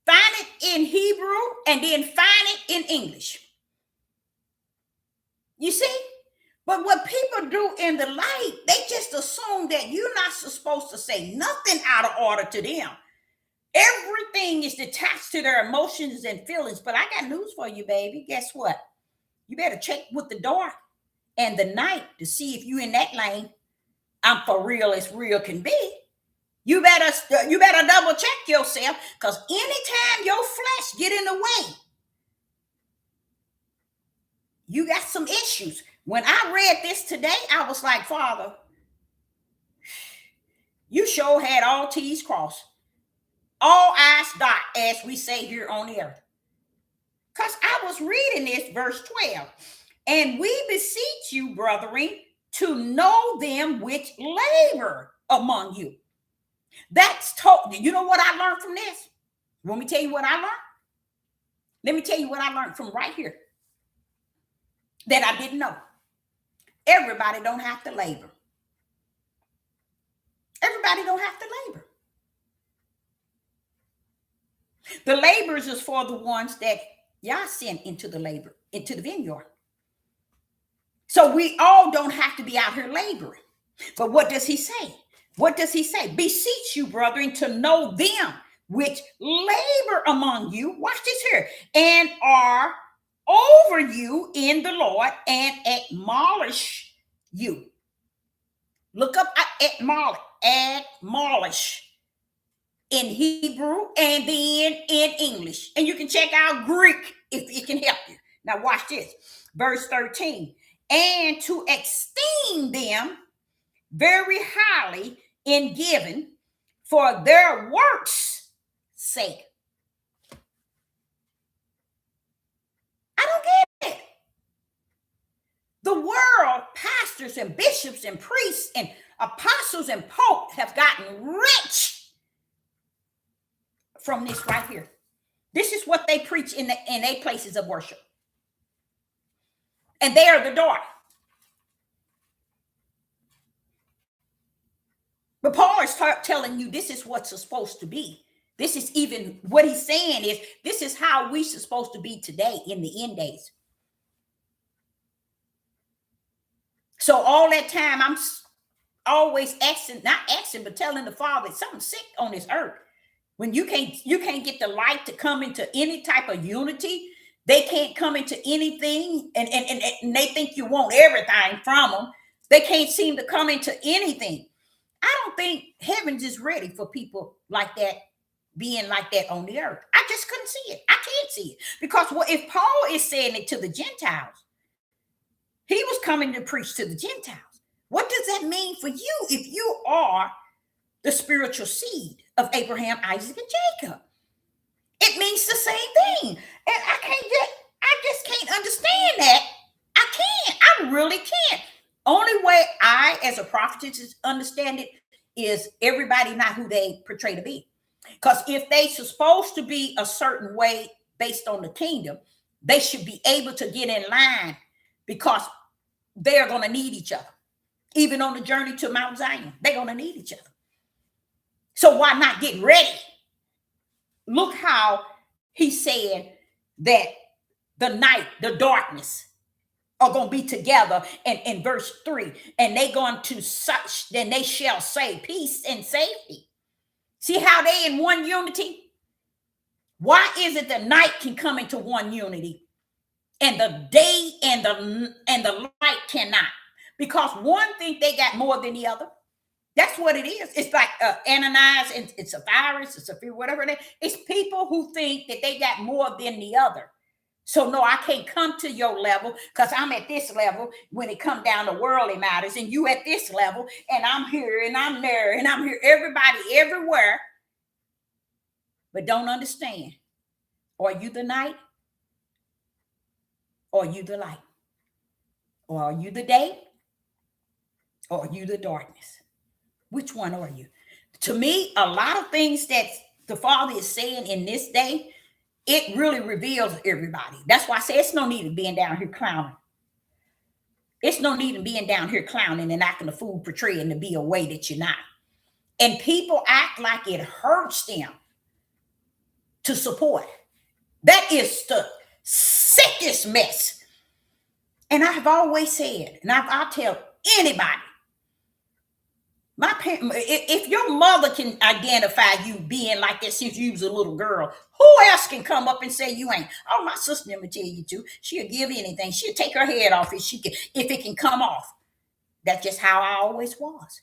it in Hebrew and then find it in English. You see? But what people do in the light, they just assume that you're not supposed to say nothing out of order to them. Everything is detached to their emotions and feelings. But I got news for you, baby. Guess what? You better check with the dark and the night to see if you in that lane. I'm for real as real can be. You better double check yourself, because anytime your flesh get in the way, you got some issues. When I read this today, I was like, Father, you sure had all T's crossed, all I's dot, as we say here on the earth. Because I was reading this, verse 12. And we beseech you, brethren, to know them which labor among you. That's told. You know what I learned from this? Want me to tell you what I learned? Let me tell you what I learned from right here that I didn't know. Everybody don't have to labor. Everybody don't have to labor. The laborers is for the ones that y'all sent into the labor, into the vineyard. So we all don't have to be out here laboring. But what does he say? What does he say? Beseech you, brethren, to know them which labor among you. Watch this here. And are over you in the Lord, and admonish you. Look up admonish in Hebrew and then in English. And you can check out Greek if it can help you. Now watch this. Verse 13. And to esteem them very highly in giving for their works' sake. I don't get it. The world, pastors and bishops and priests and apostles and popes have gotten rich from this right here. This is what they preach in their places of worship. And they are the door. But Paul is telling you this is what's supposed to be. This is even what he's saying is this is how we're supposed to be today in the end days. So all that time I'm always not asking, but telling the Father something's sick on this earth. When you can't get the light to come into any type of unity, they can't come into anything, and they think you want everything from them. They can't seem to come into anything. I don't think heaven's is ready for people like that, being like that on the earth. I just couldn't see it. I can't see it. Because if Paul is saying it to the Gentiles, he was coming to preach to the Gentiles. What does that mean for you if you are the spiritual seed of Abraham, Isaac, and Jacob? It means the same thing. And I just can't understand that. I can't. I really can't. Only way I, as a prophetess, understand it is everybody not who they portray to be. Because if they supposed to be a certain way based on the kingdom, they should be able to get in line because they're going to need each other. Even on the journey to Mount Zion, they're going to need each other. So why not get ready? Look how he said that the night, the darkness are going to be together in verse 3. And they going to such, then they shall say peace and safety. See how they in one unity? Why is it the night can come into one unity and the day and the light cannot? Because one think they got more than the other. That's what it is. It's like Ananias and it's Sapphira, whatever it is. It's people who think that they got more than the other. So no, I can't come to your level because I'm at this level when it come down to worldly matters, and you at this level, and I'm here and I'm there and I'm here. Everybody everywhere, but don't understand. Are you the night? Or are you the light? Or are you the day? Or are you the darkness? Which one are you? To me, a lot of things that the Father is saying in this day, it really reveals everybody. That's why I say it's no need of being down here clowning. It's no need of being down here clowning and acting a fool, portraying to be a way that you're not. And people act like it hurts them to support. That is the sickest mess. And I've always said, and I'll tell anybody, my parents, if your mother can identify you being like that since you was a little girl, who else can come up and say you ain't? Oh, my sister never tell you to. She'll give anything. She'll take her head off if it can come off. That's just how I always was.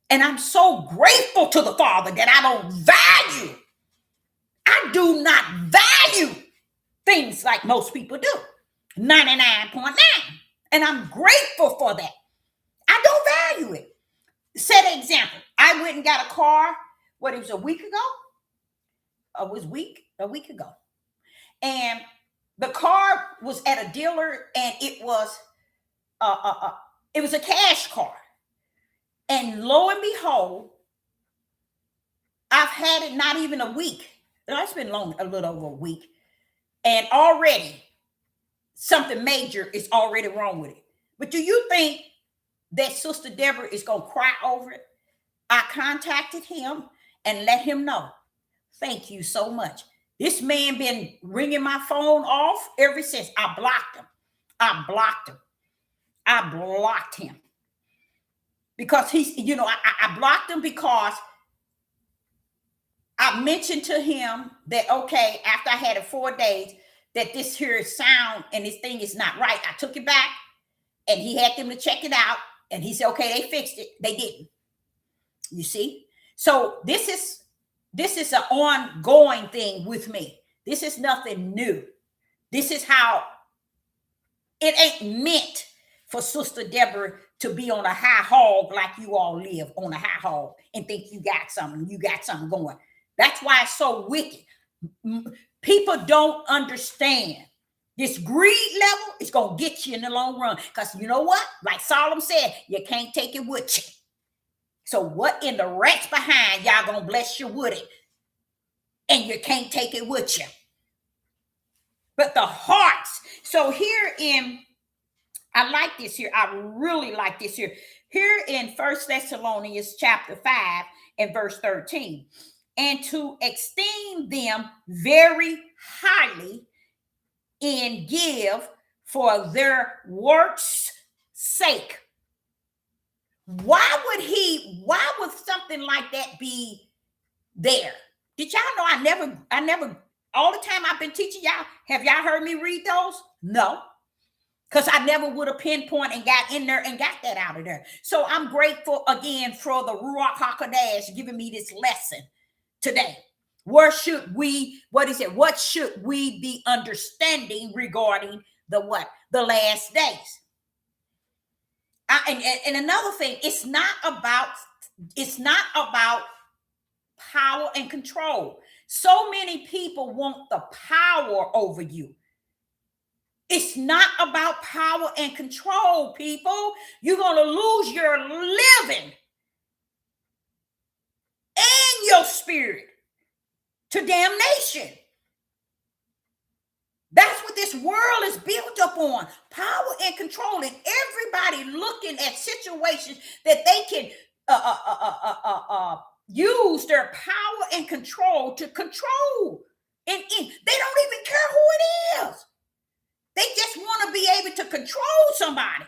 And I'm so grateful to the Father that I don't value. I do not value things like most people do. 99.9. And I'm grateful for that. I don't value it. Set an example. I went and got a car. It was a week ago? It was a week ago. And the car was at a dealer, and it was a cash car. And lo and behold, I've had it not even a week. It's been a little over a week. And already something major is already wrong with it. But do you think that Sister Deborah is going to cry over it? I contacted him and let him know. Thank you so much. This man been ringing my phone off ever since. I blocked him. Because he's, I blocked him because I mentioned to him that, okay, after I had it 4 days, that this here sound and this thing is not right. I took it back and he had them to check it out. And he said, okay, they fixed it. They didn't. You see? So this is an ongoing thing with me. This is nothing new. This is how it ain't meant for Sister Deborah to be on a high hog like you all live on a high hog and think you got something going. That's why it's so wicked. People don't understand. This greed level is going to get you in the long run. Because you know what? Like Solomon said, you can't take it with you. So what in the rats behind, y'all going to bless you with it. And you can't take it with you. But the hearts. So I like this here. I really like this here. Here in 1 Thessalonians chapter 5 and verse 13. And to esteem them very highly and give for their works' sake. Why would something like that be there? Did y'all know I never, all the time I've been teaching y'all, have y'all heard me read those? No. Because I never would have pinpointed and got in there and got that out of there. So I'm grateful again for the Ruach HaKodesh giving me this lesson today. What should we be understanding regarding the last days? And another thing, it's not about power and control. So many people want the power over you. It's not about power and control, people. You're going to lose your living and your spirit to damnation. That's what this world is built up on, power and control, and everybody looking at situations that they can use their power and control to control. And they don't even care who it is. They just want to be able to control somebody.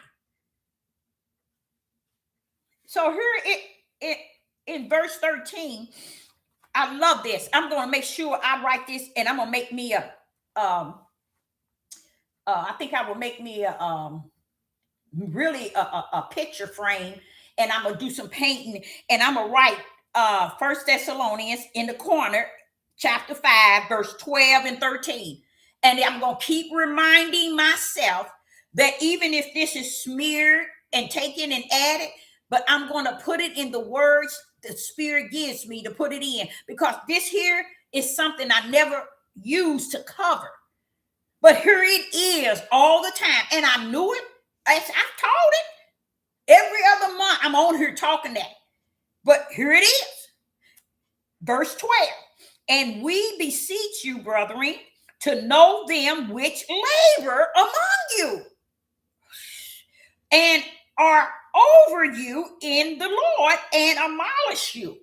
So here in verse 13, I love this. I'm going to make sure I write this, and I'm going to make me a I think I will make me a really a picture frame, and I'm gonna do some painting, and I'm gonna write 1 Thessalonians in the corner, chapter 5, verse 12 and 13. And I'm gonna keep reminding myself that even if this is smeared and taken and added, but I'm gonna put it in the words the Spirit gives me to put it in, because this here is something I never used to cover. But here it is all the time. And I knew it. I've taught it. Every other month, I'm on here talking that. But here it is. Verse 12. And we beseech you, brethren, to know them which labor among you and are over you in the Lord and admonish you.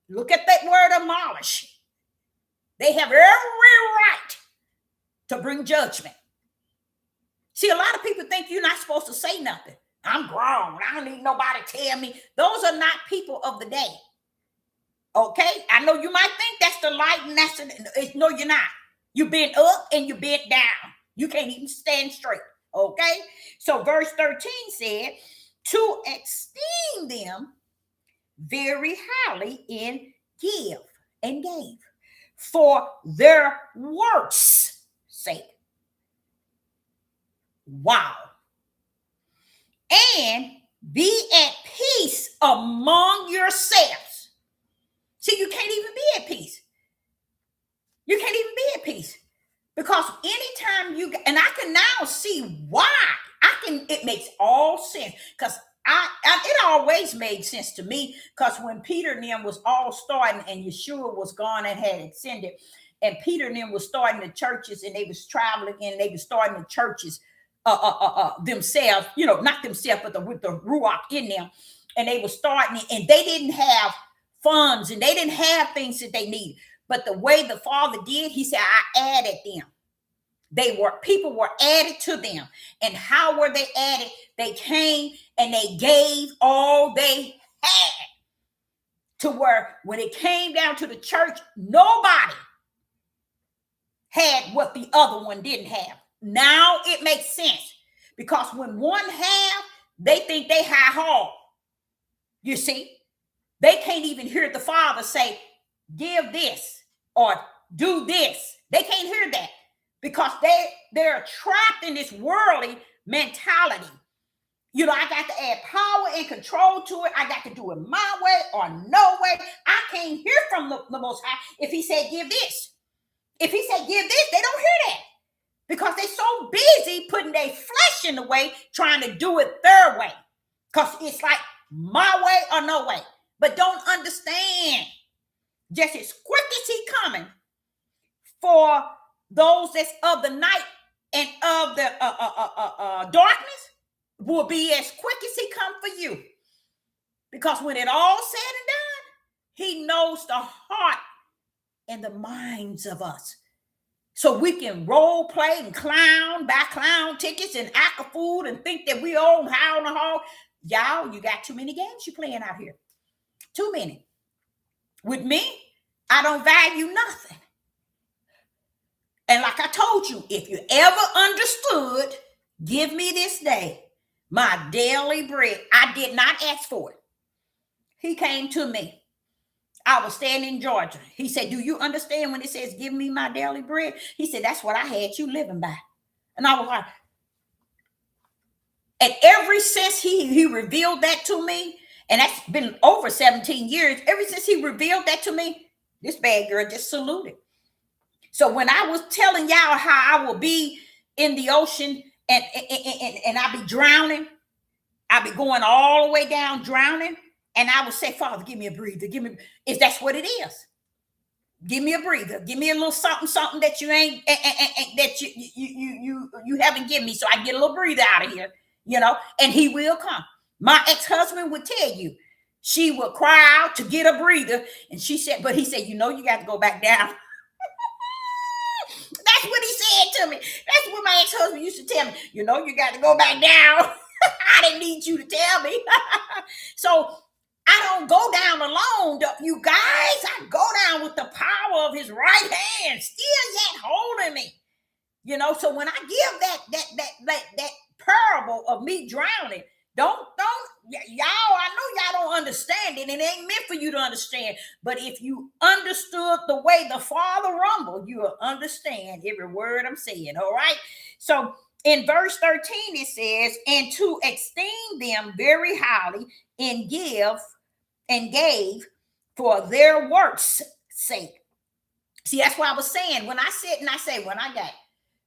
Look at that word, admonish. They have every right to bring judgment. See, a lot of people think you're not supposed to say nothing. I'm grown. I don't need nobody to tell me. Those are not people of the day. Okay? I know you might think that's the light and that's the, no, you're not. You've been up and you've been down. You can't even stand straight. Okay? So verse 13 said, to esteem them very highly in give and gave for their works' sake. Wow. And be at peace among yourselves. See, you can't even be at peace. You can't even be at peace. Because anytime you, and I can now see why. It makes all sense. Because it always made sense to me. Because when Peter and them was all starting and Yeshua was gone and had ascended, and Peter and them was starting the churches, and they was traveling and they was starting the churches themselves, not themselves, but with the Ruach in them. And they were starting, and they didn't have funds and they didn't have things that they needed. But the way the Father did, he said, I added them. People were added to them. And how were they added? They came and they gave all they had, to where when it came down to the church, nobody had what the other one didn't have. Now it makes sense, because when one have, they think they high haul. You see, they can't even hear the Father say, give this or do this. They can't hear that, because they're trapped in this worldly mentality. I got to add power and control to it. I got to do it my way or no way. I can't hear from the Most High if he said, give this. If he said, give this, they don't hear that, because they're so busy putting their flesh in the way, trying to do it their way. Because it's like my way or no way. But don't understand, just as quick as he coming for those that's of the night and of the darkness, will be as quick as he come for you. Because when it all said and done, he knows the heart and the minds of us. So we can role play and buy clown tickets and act a fool and think that we own high on the hog. Y'all, you got too many games you playing out here. Too many. With me, I don't value nothing. And like I told you, if you ever understood, give me this day my daily bread. I did not ask for it. He came to me. I was staying in Georgia. He said, do you understand when it says, give me my daily bread? He said, that's what I had you living by. And I was like, And ever since he revealed that to me, and that's been over 17 years, ever since he revealed that to me, this bad girl just saluted. So when I was telling y'all how I will be in the ocean and I be drowning, I be going all the way down drowning, and I would say, Father, give me a breather. Give me, if that's what it is. Give me a breather. Give me a little something that you ain't that you haven't given me, so I get a little breather out of here, and he will come. My ex-husband would tell you, she would cry out to get a breather, and she said, but he said, you got to go back down. That's what he said to me. That's what my ex-husband used to tell me. You got to go back down. I didn't need you to tell me. So I don't go down alone, you guys. I go down with the power of his right hand, still yet holding me. So when I give that parable of me drowning, don't y'all, I know y'all don't understand it, and it ain't meant for you to understand. But if you understood the way the Father rumbled, you will understand every word I'm saying. All right. So in verse 13, it says, and to esteem them very highly, and gave for their works' sake. See, that's what I was saying. When I sit and I say, when I got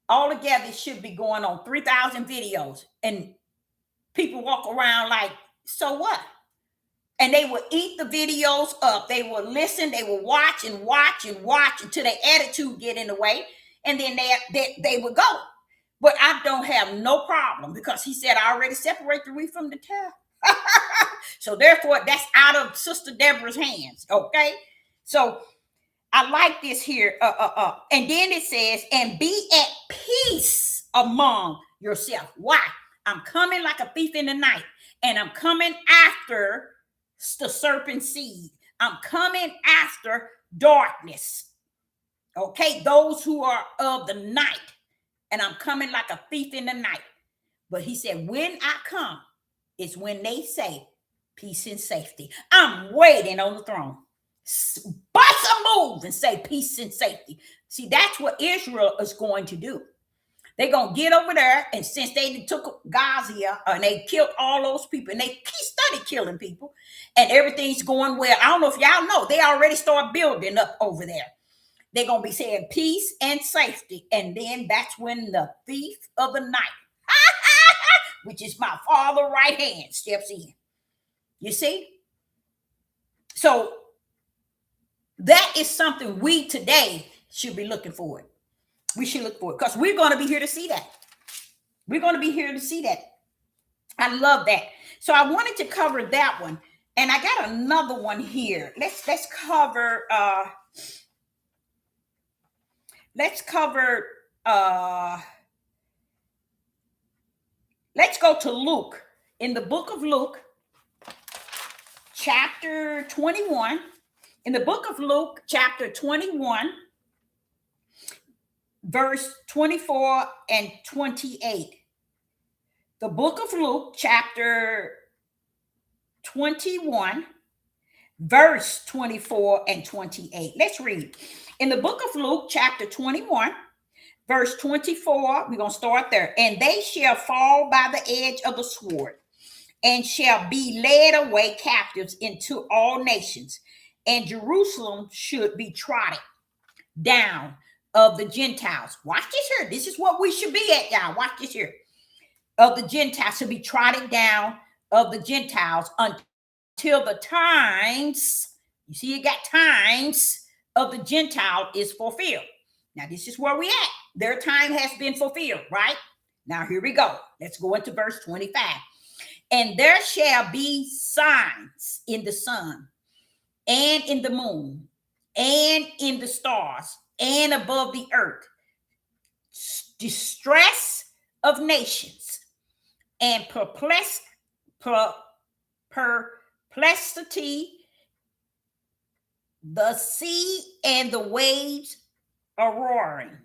all together, it should be going on 3,000 videos, and people walk around like, so what? And they will eat the videos up. They will listen. They will watch and watch and watch until their attitude get in the way, and then they will go. But I don't have no problem, because he said, I already separate the wheat from the tare. So therefore, that's out of Sister Deborah's hands. Okay. So I like this here. And then it says, and be at peace among yourself. Why? I'm coming like a thief in the night, and I'm coming after the serpent seed. I'm coming after darkness. Okay. Those who are of the night, and I'm coming like a thief in the night. But he said, when I come, it's when they say peace and safety. I'm waiting on the throne. Bust a move and say peace and safety. See, that's what Israel is going to do. They're going to get over there, and since they took Gaza and they killed all those people, and they started killing people, and everything's going well. I don't know if y'all know, they already started building up over there. They're going to be saying peace and safety, and then that's when the thief of the night, which is my Father right hand, steps in. You see? So that is something we today should be looking for. We should look for it, because we're going to be here to see that. We're going to be here to see that. I love that. So I wanted to cover that one, and I got another one here. Let's cover let's go to Luke. In the book of Luke, chapter 21. In the book of Luke, chapter 21, verse 24 and 28. The book of Luke, chapter 21, verse 24 and 28. Let's read. In the book of Luke, chapter 21, verse 24, we're going to start there. And they shall fall by the edge of the sword, and shall be led away captives into all nations. And Jerusalem should be trodden down of the Gentiles. Watch this here. This is what we should be at, y'all. Watch this here. Of the Gentiles, should be trodden down of the Gentiles until the times, you see, you got times of the Gentile is fulfilled. Now, this is where we at. Their time has been fulfilled, right? Now, here we go. Let's go into verse 25. And there shall be signs in the sun, and in the moon, and in the stars, and above the earth, distress of nations, and perplexity. The sea and the waves are roaring.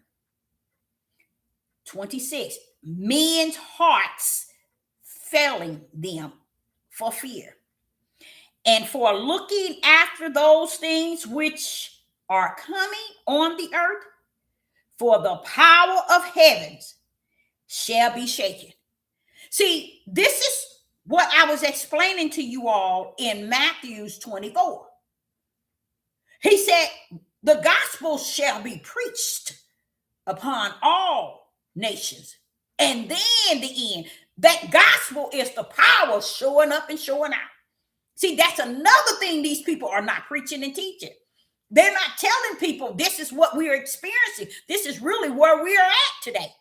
26. Men's hearts failing them for fear, and for looking after those things which are coming on the earth, for the power of heavens shall be shaken. See, this is what I was explaining to you all in Matthew's 24. He said, the gospel shall be preached upon all nations. And then the end. That gospel is the power showing up and showing out. See, that's another thing these people are not preaching and teaching. They're not telling people this is what we are experiencing. This is really where we are at today.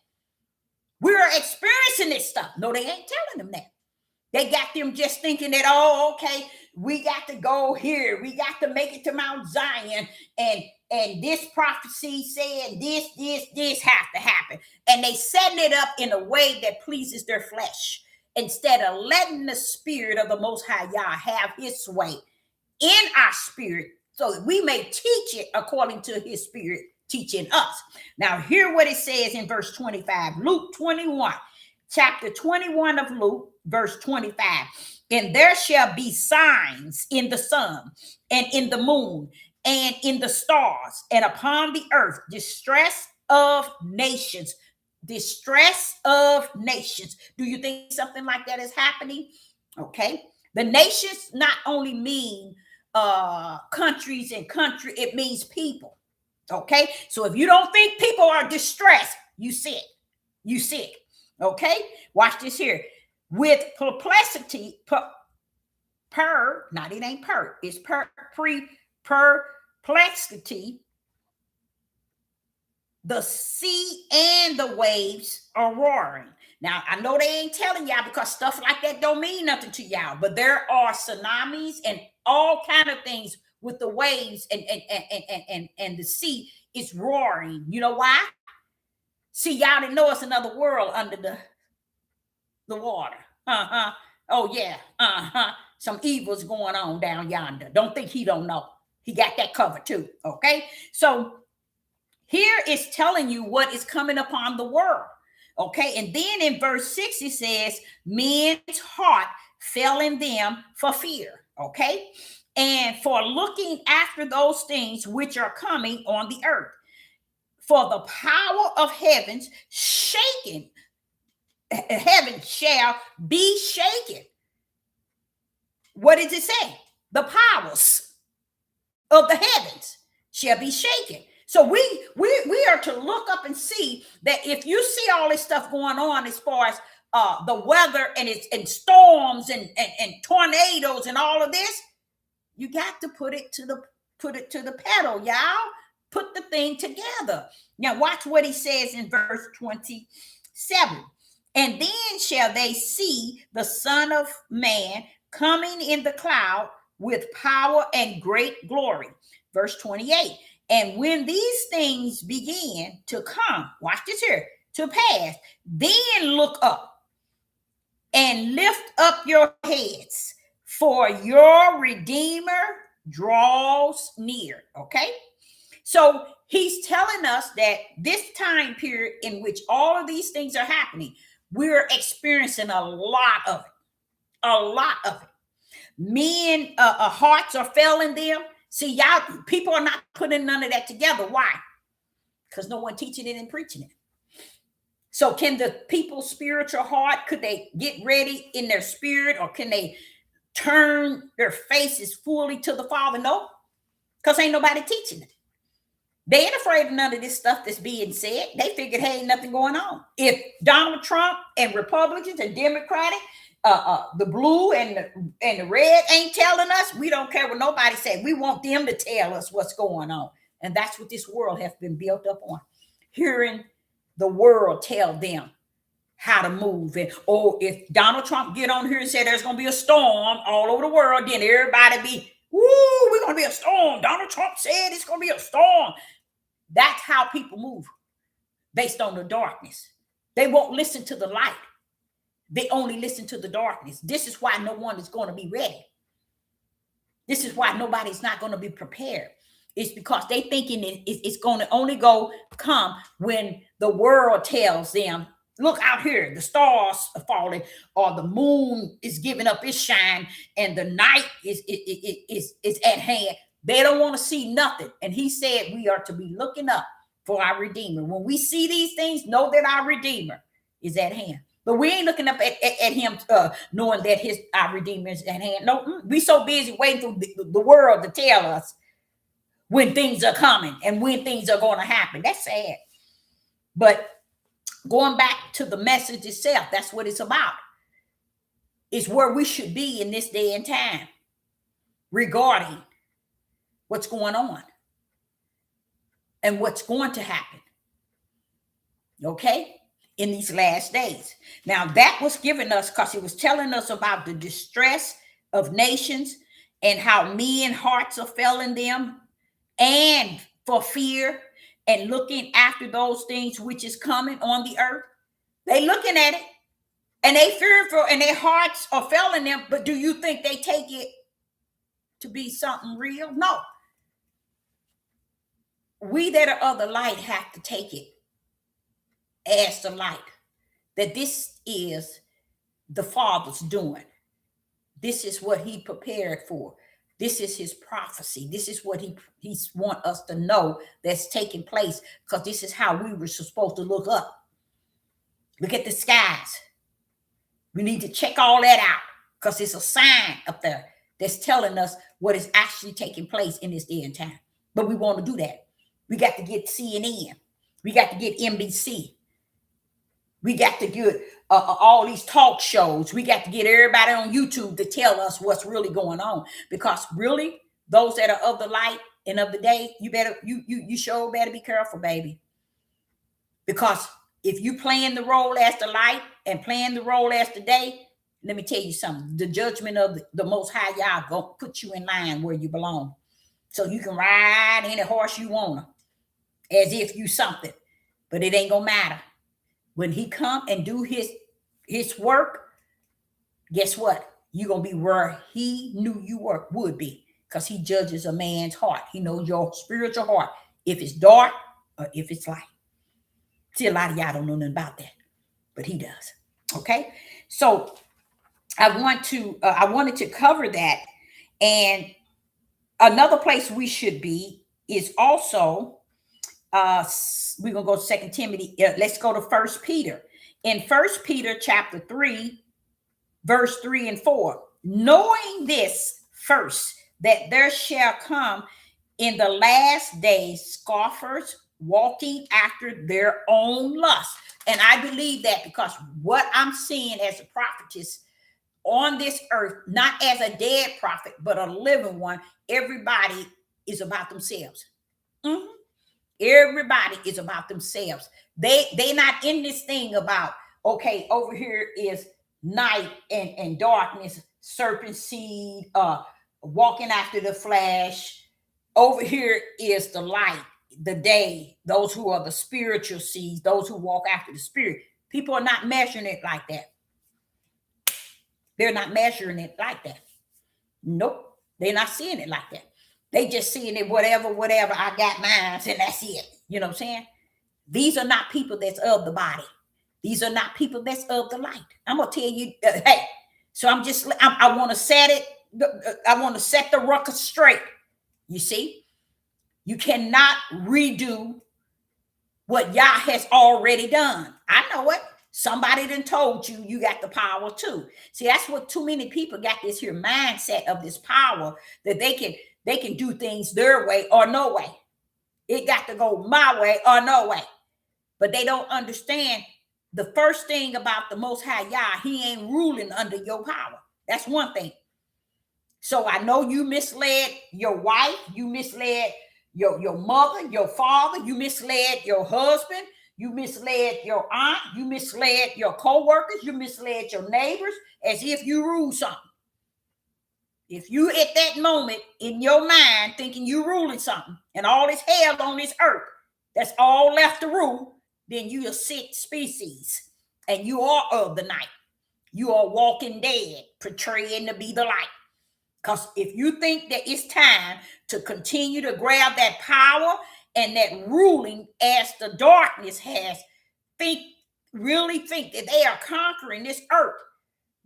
We're experiencing this stuff. No, they ain't telling them that. They got them just thinking that, oh, okay, we got to go here. We got to make it to Mount Zion. And this prophecy said this have to happen. And they setting it up in a way that pleases their flesh, instead of letting the spirit of the Most High Yah have his way in our spirit, so that we may teach it according to his spirit teaching us. Now, hear what it says in verse 25, Luke 21, chapter 21 of Luke, verse 25. And there shall be signs in the sun and in the moon and in the stars and upon the earth, distress of nations. Distress of nations. Do you think something like that is happening? Okay. The nations not only mean countries and country, it means people. Okay. So if you don't think people are distressed, you sick. You sick. Okay. Watch this here. With perplexity, not it ain't per, it's perplexity. The sea and the waves are roaring. Now, I know they ain't telling y'all because stuff like that don't mean nothing to y'all, but there are tsunamis and all kind of things with the waves and the sea is roaring. You know why? See, y'all didn't know it's another world under the water. Oh, yeah. Some evil's going on down yonder. Don't think he don't know. He got that covered too. Okay. So here is telling you what is coming upon the world. Okay. And then in verse 6, it says, men's heart fell in them for fear. Okay. And for looking after those things which are coming on the earth. For the power of heavens shaken. Heaven shall be shaken. What does it say? The powers of the heavens shall be shaken. So we are to look up and see that if you see all this stuff going on as far as the weather and storms and tornadoes and all of this, you got to put it to the pedal, y'all. Put the thing together. Now watch what he says in verse 27. And then shall they see the Son of Man coming in the cloud with power and great glory. Verse 28. And when these things begin to come, watch this here, to pass, then look up and lift up your heads, for your Redeemer draws near. Okay? So he's telling us that this time period in which all of these things are happening, we're experiencing a lot of it. A lot of it. Men, hearts are failing them. See, y'all, people are not putting none of that together. Why? Because no one teaching it and preaching it. So can the people's spiritual heart, could they get ready in their spirit, or can they turn their faces fully to the Father? No, because ain't nobody teaching it. They ain't afraid of none of this stuff that's being said. They figured, hey, ain't nothing going on. If Donald Trump and Republicans and Democratic, the blue and the red ain't telling us, we don't care what nobody said. We want them to tell us what's going on. And that's what this world has been built up on. Hearing the world tell them how to move. And if Donald Trump get on here and say there's going to be a storm all over the world, then everybody be, woo, we're going to be a storm. Donald Trump said it's going to be a storm. That's how people move, based on the darkness. They won't listen to the light. They only listen to the darkness. This is why no one is going to be ready. This is why nobody's not going to be prepared. It's because they thinking it's going to only come when the world tells them, look out here, the stars are falling, or the moon is giving up its shine, and the night is at hand. They don't want to see nothing. And he said we are to be looking up for our Redeemer. When we see these things, know that our Redeemer is at hand. But we ain't looking up at him, knowing that our Redeemer is at hand. No, we so busy waiting for the world to tell us when things are coming and when things are going to happen. That's sad. But going back to the message itself, that's what it's about. It's where we should be in this day and time regarding what's going on and what's going to happen. Okay? In these last days. Now, that was given us because he was telling us about the distress of nations and how men's hearts are failing them, and for fear and looking after those things which is coming on the earth. They looking at it and they fearful and their hearts are failing them. But do you think they take it to be something real? No. We that are of the light have to take it as the light, that this is the Father's doing. This is what he prepared for. This is his prophecy. This is what he's want us to know that's taking place, because this is how we were supposed to look up. Look at the skies. We need to check all that out because it's a sign up there that's telling us what is actually taking place in this day and time. But we want to do that. We got to get CNN. We got to get NBC. We got to get all these talk shows. We got to get everybody on YouTube to tell us what's really going on. Because really, those that are of the light and of the day, you sure better be careful, baby. Because if you playing the role as the light and playing the role as the day, let me tell you something. The judgment of the Most High Yah gonna put you in line where you belong. So you can ride any horse you want to, as if you something. But it ain't gonna matter. When he come and do his work, guess what? You're going to be where he knew you would be, because he judges a man's heart. He knows your spiritual heart, if it's dark or if it's light. See, a lot of y'all don't know nothing about that, but he does. Okay? So I wanted to cover that. And another place we should be is also, we're going to go to 2 Timothy. Let's go to 1 Peter. In 1 Peter chapter 3, verse 3 and 4. Knowing this first, that there shall come in the last days scoffers, walking after their own lust. And I believe that, because what I'm seeing as a prophetess on this earth, not as a dead prophet, but a living one, everybody is about themselves. Mm-hmm. Everybody is about themselves. They not in this thing about, okay, over here is night and darkness, serpent seed, walking after the flesh. Over here is the light, the day, those who are the spiritual seeds, those who walk after the spirit. People are not measuring it like that. They're not measuring it like that. Nope. They're not seeing it like that. They just seeing it, whatever, I got mine, and that's it. You know what I'm saying? These are not people that's of the body. These are not people that's of the light. I'm going to tell you, hey, so I want to set it, I want to set the record straight. You see? You cannot redo what Yah has already done. I know it. Somebody done told you you got the power too. See, that's what too many people got, this here mindset of this power, that they can do things their way or no way. It got to go my way or no way. But they don't understand the first thing about the Most High Yah, he ain't ruling under your power. That's one thing. So I know you misled your wife, you misled your mother, your father, you misled your husband, you misled your aunt, you misled your co-workers, you misled your neighbors, as if you rule something. If you at that moment in your mind thinking you ruling something and all this hell on this earth, that's all left to rule, then you are sick species and you are of the night. You are walking dead, portraying to be the light. Because if you think that it's time to continue to grab that power and that ruling as the darkness has, really think that they are conquering this earth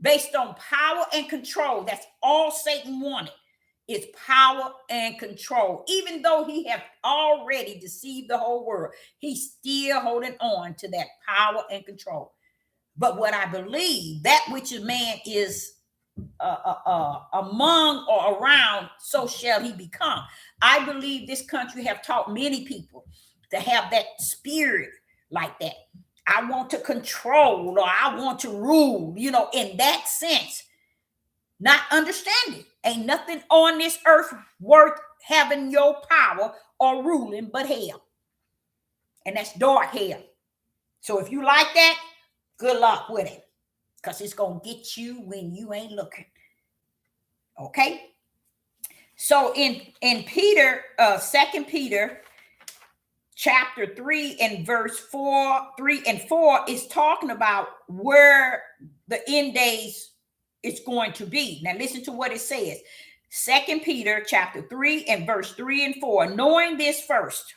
based on power and control. That's all Satan wanted, is power and control. Even though he have already deceived the whole world, he's still holding on to that power and control. But what I believe, that which a man is among or around, so shall he become. I believe this country have taught many people to have that spirit like that. I want to control, or I want to rule, in that sense. Not understanding. Ain't nothing on this earth worth having your power or ruling but hell. And that's dark hell. So if you like that, good luck with it. Because it's going to get you when you ain't looking. Okay? So in Peter, 2 Peter chapter 3 and verse 3 and 4 is talking about where the end days is going to be. Now listen to what it says. 2 Peter chapter 3 and verse 3 and 4. Knowing this first,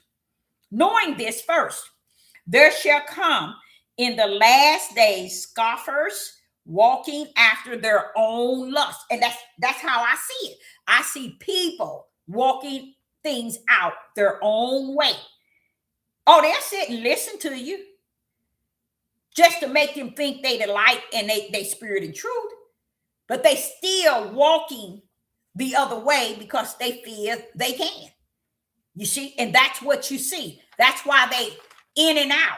there shall come in the last days scoffers, walking after their own lust. And that's how I see it. I see people walking things out their own way. Oh, they'll sit and listen to you just to make them think they the light and they spirit and truth. But they still walking the other way because they feel they can. You see? And that's what you see. That's why they in and out,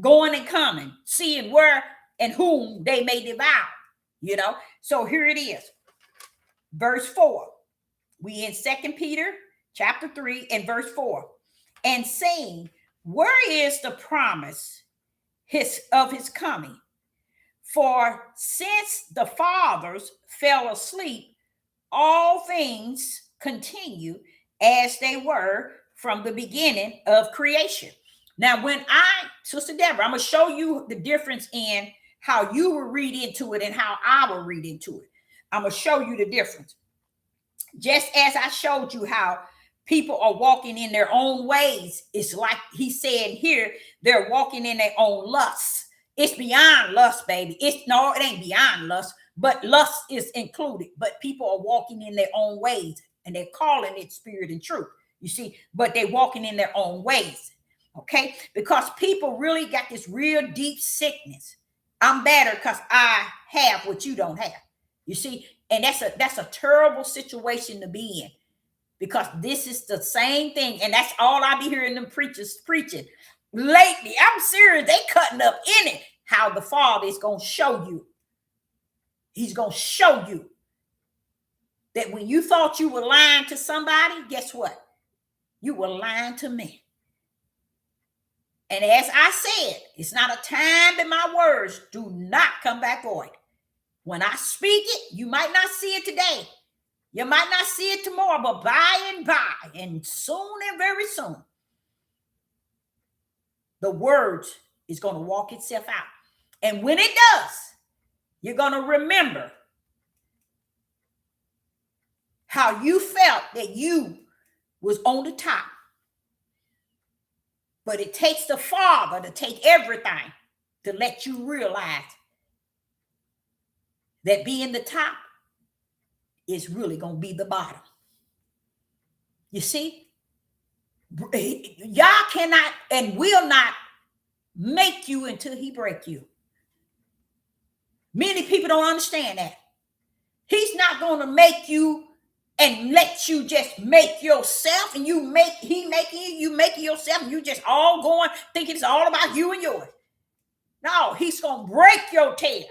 going and coming, seeing where and whom they may devour. So here it is. Verse 4. We in 2 Peter chapter 3 and verse 4. And saying, where is the promise of his coming? For since the fathers fell asleep, all things continue as they were from the beginning of creation. Now, Sister Deborah, I'm going to show you the difference in how you will read into it and how I will read into it. I'm going to show you the difference. Just as I showed you how people are walking in their own ways, it's like he's saying here, they're walking in their own lusts. It's beyond lust, baby. It ain't beyond lust, but lust is included. But people are walking in their own ways, and they're calling it spirit and truth. You see, but they're walking in their own ways. Okay, because people really got this real deep sickness. I'm better because I have what you don't have. You see, and that's a terrible situation to be in, because this is the same thing, and that's all I be hearing them preachers preaching lately. I'm serious, they cutting up in it. How the Father is going to show you. He's going to show you that when you thought you were lying to somebody, guess what? You were lying to me. And as I said, it's not a time that my words do not come back void. When I speak it, you might not see it today. You might not see it tomorrow, but by and by, and soon and very soon, the word is going to walk itself out. And when it does, you're going to remember how you felt that you was on the top. But it takes the Father to take everything to let you realize that being the top is really going to be the bottom. You see? Y'all cannot and will not make you until he break you. Many people don't understand that. He's not going to make you and let you just make yourself, and you making yourself, and you just all going thinking it's all about you and yours. No, he's going to break your tail.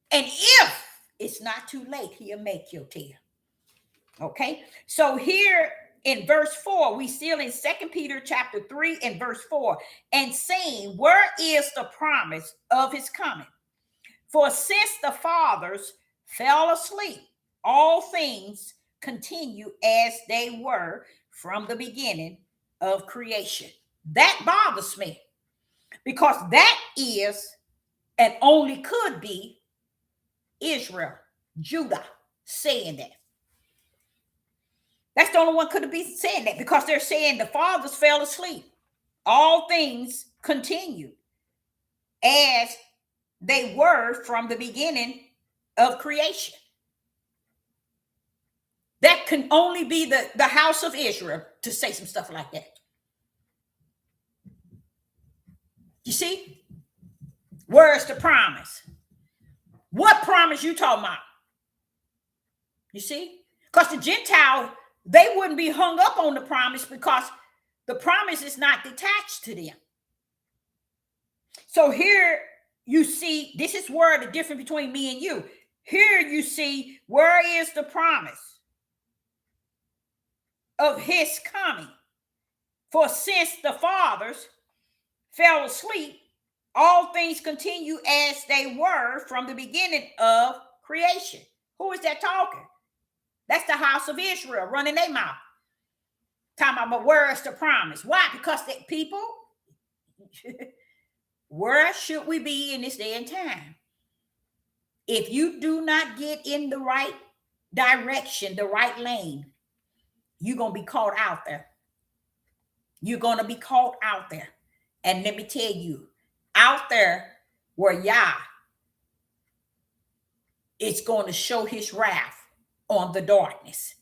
And if it's not too late, he'll make your tail. Okay? So here in verse 4, we still in 2 Peter chapter 3 and verse 4, and saying, where is the promise of his coming? For since the fathers fell asleep, all things continue as they were from the beginning of creation. That bothers me, because that is and only could be Israel, Judah saying that. That's the only one could be saying that, because they're saying the fathers fell asleep. All things continue as they were from the beginning of creation. That can only be the house of Israel to say some stuff like that. You see? Where's the promise? What promise you talking about? You see? Because the Gentile, they wouldn't be hung up on the promise because the promise is not detached to them. So here you see, this is where the difference between me and you. Here you see, where is the promise of his coming? For since the fathers fell asleep, all things continue as they were from the beginning of creation. Who is that talking? That's the house of Israel running their mouth. Talking about where is the promise? Why? Because the people, where should we be in this day and time? If you do not get in the right direction, the right lane, you're going to be caught out there. You're going to be caught out there. And let me tell you, out there where Yah is going to show his wrath on the darkness.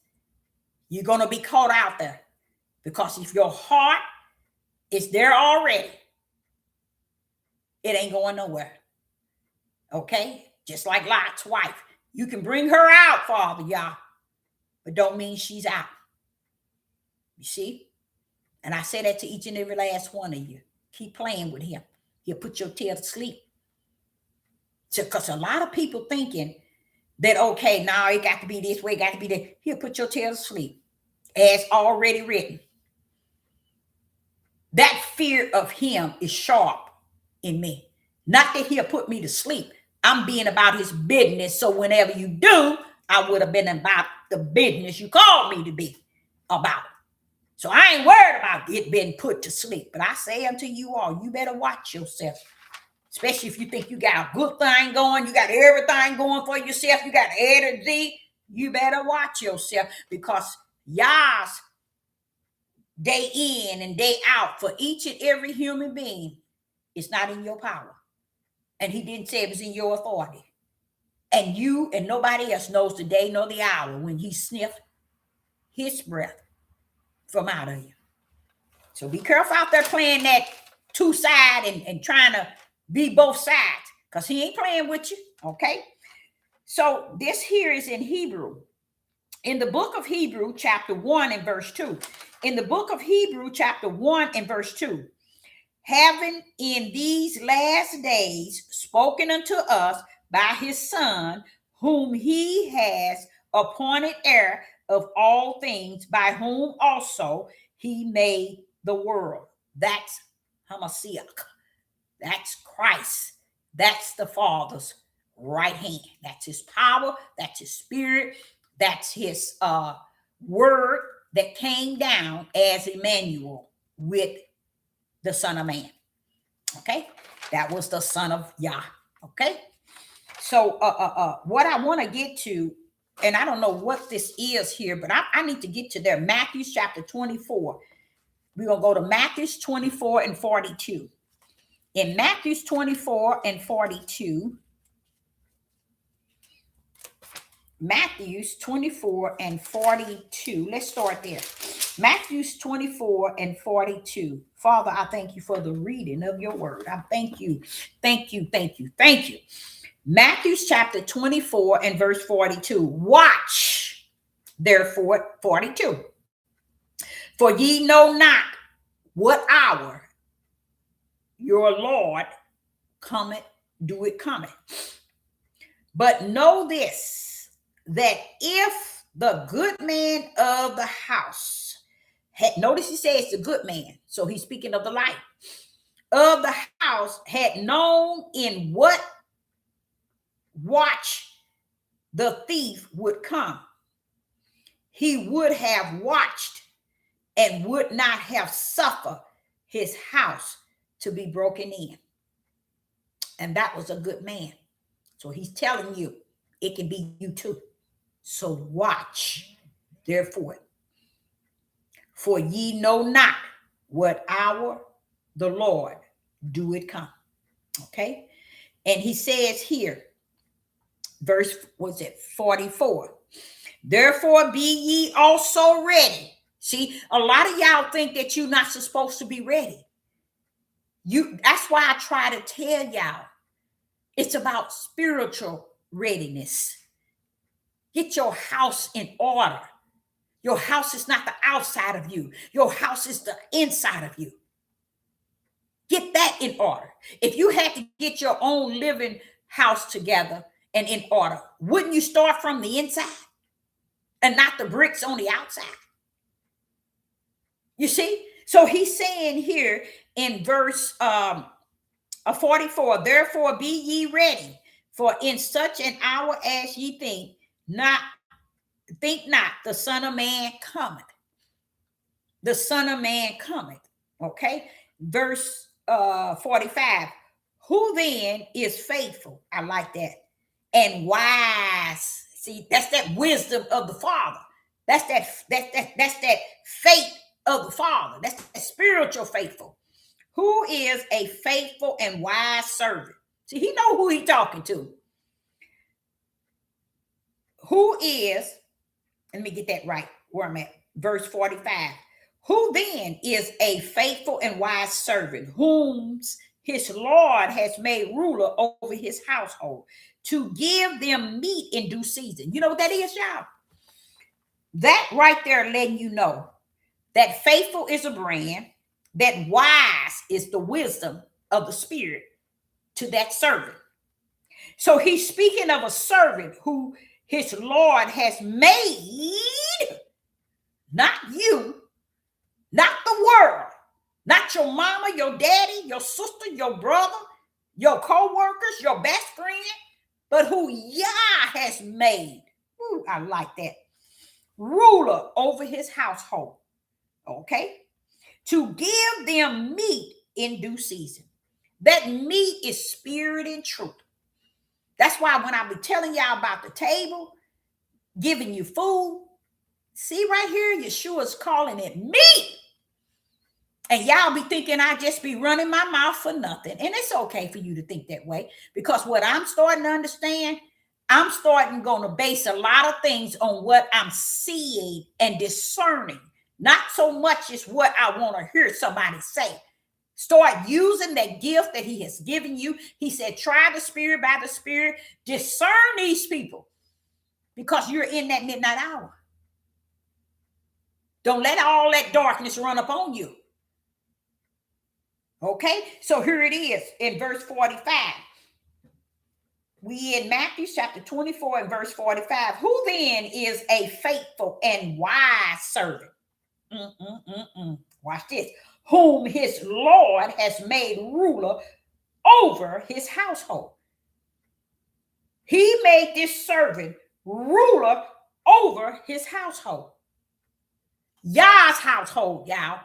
You're going to be caught out there. Because if your heart is there already, it ain't going nowhere. Okay? Just like Lot's wife. You can bring her out, Father Yah, but don't mean she's out. You see? And I say that to each and every last one of you. Keep playing with him. He'll put your tail to sleep. Because a lot of people thinking that, okay, now it got to be this way, it got to be that. He'll put your tail to sleep. As already written. That fear of him is sharp in me. Not that he'll put me to sleep. I'm being about his business. So whenever you do, I would have been about the business you called me to be about. So I ain't worried about it being put to sleep. But I say unto you all, you better watch yourself. Especially if you think you got a good thing going. You got everything going for yourself. You got A to Z. You better watch yourself. Because Yah's day in and day out for each and every human being is not in your power. And he didn't say it was in your authority. And you and nobody else knows the day nor the hour when he sniffed his breath from out of you. So be careful out there playing that two-side and trying to be both sides, because he ain't playing with you. Okay. So this here is in Hebrew. In the book of Hebrew, chapter 1 and verse 2. In the book of Hebrew, chapter 1 and verse 2. Having in these last days spoken unto us by his Son, whom he has appointed heir of all things, by whom also he made the world. That's Hamashiach. That's Christ. That's the Father's right hand. That's his power. That's his spirit. That's his word that came down as Emmanuel with the Son of Man. Okay, that was the Son of Yah. Okay, so what I want to get to, and I don't know what this is here, but I need to get to there. Matthew chapter 24. We're gonna go to Matthew 24 and 42. In Matthew 24 and 42. Matthew 24 and 42. Let's start there. Matthew 24 and 42. Father, I thank you for the reading of your word. I thank you. Thank you. Thank you. Thank you. Matthew chapter 24 and verse 42. Watch, therefore, 42. For ye know not what hour your Lord cometh, do it cometh. But know this, that if the good man of the house, notice he says the good man, so he's speaking of the light, of the house had known in what watch the thief would come, he would have watched and would not have suffered his house to be broken in. And that was a good man. So he's telling you, it can be you too. So watch, therefore, for ye know not what hour the Lord do it come. Okay. And he says here, verse, was it 44? Therefore be ye also ready. See, a lot of y'all think that you're not supposed to be ready. That's why I try to tell y'all, it's about spiritual readiness. Get your house in order. Your house is not the outside of you. Your house is the inside of you. Get that in order. If you had to get your own living house together and in order, wouldn't you start from the inside and not the bricks on the outside? You see? So he's saying here in verse 44, therefore be ye ready, for in such an hour as ye think not the Son of Man cometh. The Son of Man cometh. Okay. Verse 45. Who then is faithful? I like that. And wise. See, that's that wisdom of the Father. That's that faith of the Father. That's that spiritual faithful. Who is a faithful and wise servant? See, he know who he talking to. Who is, let me get that right where I'm at, verse 45. Who then is a faithful and wise servant, whom his Lord has made ruler over his household, to give them meat in due season? You know what that is, y'all? That right there letting you know that faithful is a brand, that wise is the wisdom of the Spirit to that servant. So he's speaking of a servant who his Lord has made, not you, not the world, not your mama, your daddy, your sister, your brother, your co-workers, your best friend, but who Yah has made. Ooh, I like that. Ruler over his household. Okay? To give them meat in due season. That meat is spirit and truth. That's why when I be telling y'all about the table, giving you food, see right here, Yeshua's calling it meat. And y'all be thinking I just be running my mouth for nothing. And it's okay for you to think that way, because what I'm starting to understand, I'm starting going to base a lot of things on what I'm seeing and discerning. Not so much as what I want to hear somebody say. Start using that gift that he has given you. He said, try the Spirit by the Spirit. Discern these people, because you're in that midnight hour. Don't let all that darkness run up on you. Okay, so here it is in verse 45. We in Matthew chapter 24 and verse 45. Who then is a faithful and wise servant? Watch this. Whom his Lord has made ruler over his household. He made this servant ruler over his household. Yah's household, y'all.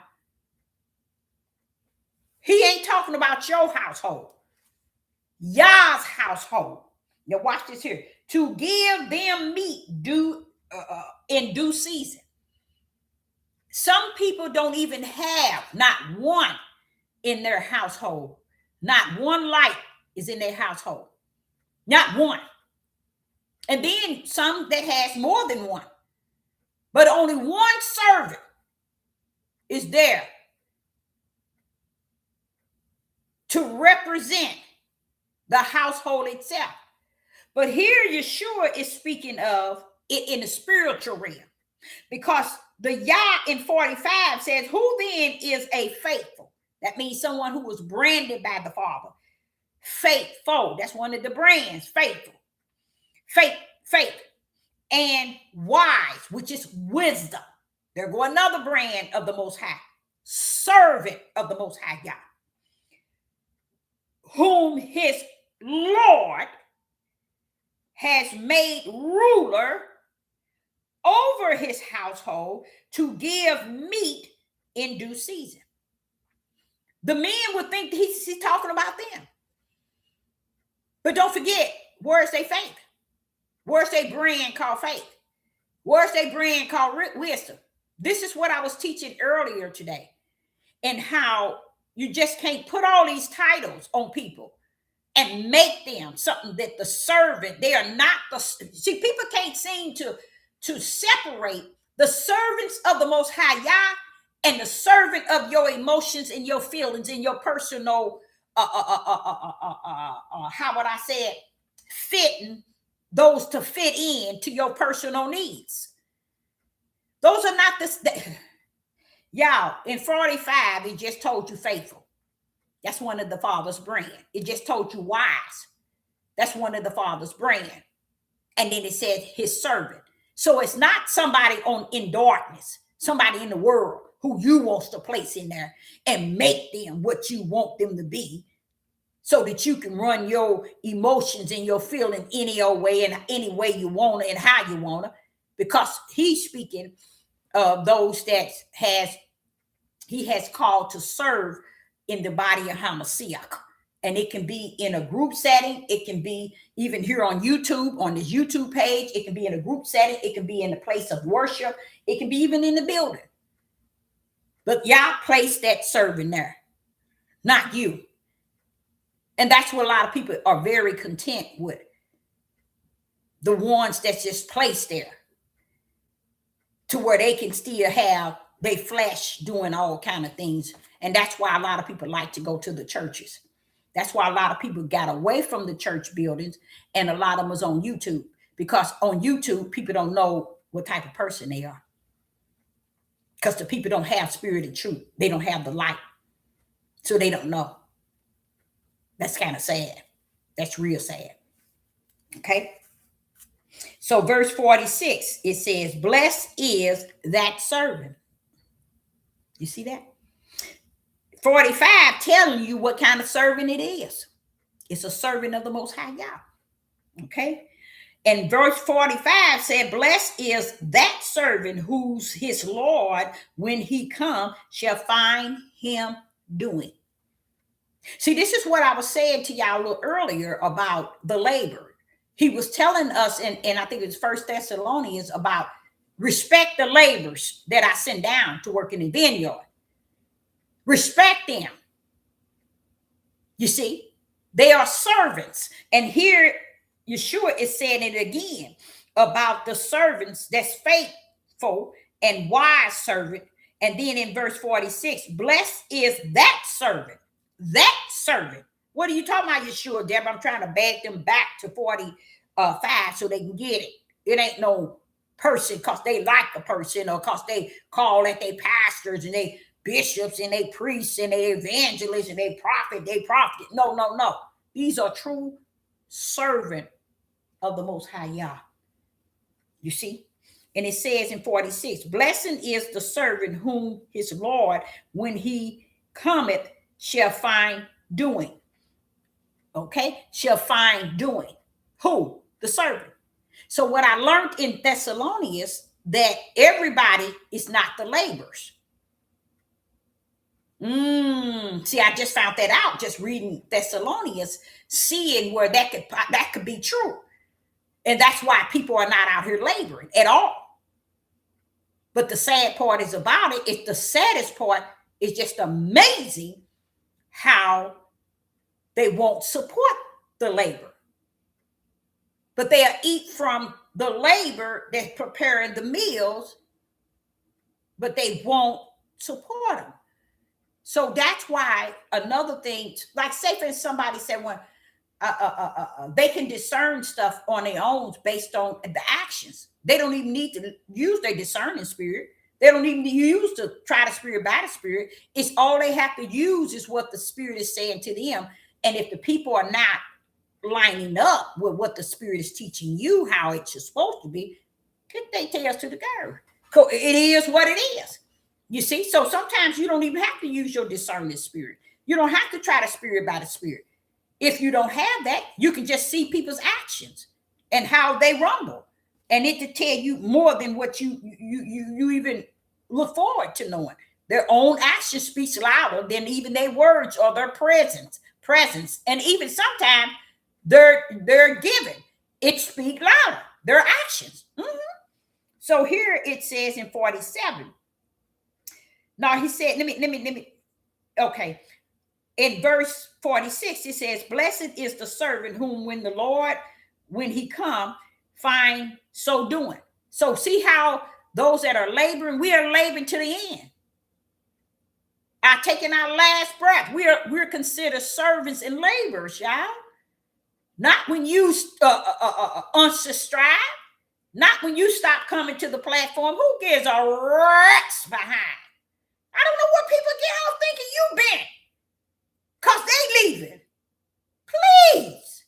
He ain't talking about your household. Yah's household. Now watch this here. To give them meat in due season. Some people don't even have not one in their household. Not one light is in their household. Not one. And then some that has more than one. But only one servant is there to represent the household itself. But here Yeshua is speaking of it in the spiritual realm, because the Yah in 45 says, who then is a faithful? That means someone who was branded by the Father. Faithful. That's one of the brands. Faithful. Faith. And wise, which is wisdom. There go another brand of the Most High. Servant of the Most High God. Whom his Lord has made ruler over his household to give meat in due season. The men would think he's talking about them. But don't forget, where's their faith? Where's their brand called faith? Where's their brand called wisdom? This is what I was teaching earlier today, and how you just can't put all these titles on people and make them something that the servant, they are not the, see, people can't seem to separate the servants of the Most High Yah and the servant of your emotions and your feelings and your personal, how would I say it, fitting those to fit in to your personal needs. Those are not the, y'all, in 45, it just told you faithful. That's one of the Father's brand. It just told you wise. That's one of the Father's brand. And then it said his servant. So it's not somebody in darkness, somebody in the world who you wants to place in there and make them what you want them to be, so that you can run your emotions and your feeling any old way and any way you want it and how you want it. Because he's speaking of those that he has called to serve in the body of Hamashiach. And it can be in a group setting. It can be even here on YouTube, on this YouTube page. It can be in a group setting. It can be in a place of worship. It can be even in the building. But y'all place that serving there, not you. And that's what a lot of people are very content with. The ones that's just placed there to where they can still have their flesh doing all kind of things. And that's why a lot of people like to go to the churches. That's why a lot of people got away from the church buildings, and a lot of them was on YouTube, because on YouTube, people don't know what type of person they are. Because the people don't have spirit of truth. They don't have the light. So they don't know. That's kind of sad. That's real sad. Okay. So verse 46, it says, blessed is that servant. You see that? 45 telling you what kind of servant it is. It's a servant of the Most High Yah. Okay. And verse 45 said, blessed is that servant whose his Lord, when he come, shall find him doing. See, this is what I was saying to y'all a little earlier about the labor. He was telling us, and I think it's 1 Thessalonians, about respect the laborers that I send down to work in the vineyard. Respect them. You see, they are servants. And here, Yeshua is saying it again about the servants that's faithful and wise servant. And then in verse 46, blessed is that servant. That servant. What are you talking about, Yeshua, Deborah? I'm trying to bag them back to 45 so they can get it. It ain't no person because they like a person, or because they call at they pastors and they bishops and they priests and they evangelists and they prophet. No. These are true servant of the Most High Yah. You see? And it says in 46, blessed is the servant whom his Lord, when he cometh, shall find doing. Okay? Shall find doing. Who? The servant. So what I learned in Thessalonians, that everybody is not the laborers. See, I just found that out just reading Thessalonians, seeing where that could be true. And that's why people are not out here laboring at all. But the sad part is about it, the saddest part is just amazing how they won't support the labor. But they'll eat from the labor that's preparing the meals, but they won't support them. So that's why another thing, like say for somebody said, well, they can discern stuff on their own based on the actions. They don't even need to use their discerning spirit. They don't even use to try the spirit by the spirit. It's all they have to use is what the spirit is saying to them. And if the people are not lining up with what the spirit is teaching you, how it's supposed to be, get their tails to the curb. It is what it is. You see, so sometimes you don't even have to use your discerning spirit. You don't have to try the spirit by the spirit. If you don't have that, you can just see people's actions and how they rumble, and it to tell you more than what you even look forward to knowing. Their own action speaks louder than even their words or their presence, and even sometimes their giving, it speaks louder. Their actions. So here it says in 47. Now he said, let me. Okay. In verse 46, it says, blessed is the servant whom when the Lord, when he come, find so doing. So see how those that are laboring, we are laboring to the end. Our taking our last breath. We're considered servants and laborers, y'all. Not when you unsubscribe. Not when you stop coming to the platform. Who gives a rat's behind? I don't know what people get off thinking you been. Because they leaving. Please.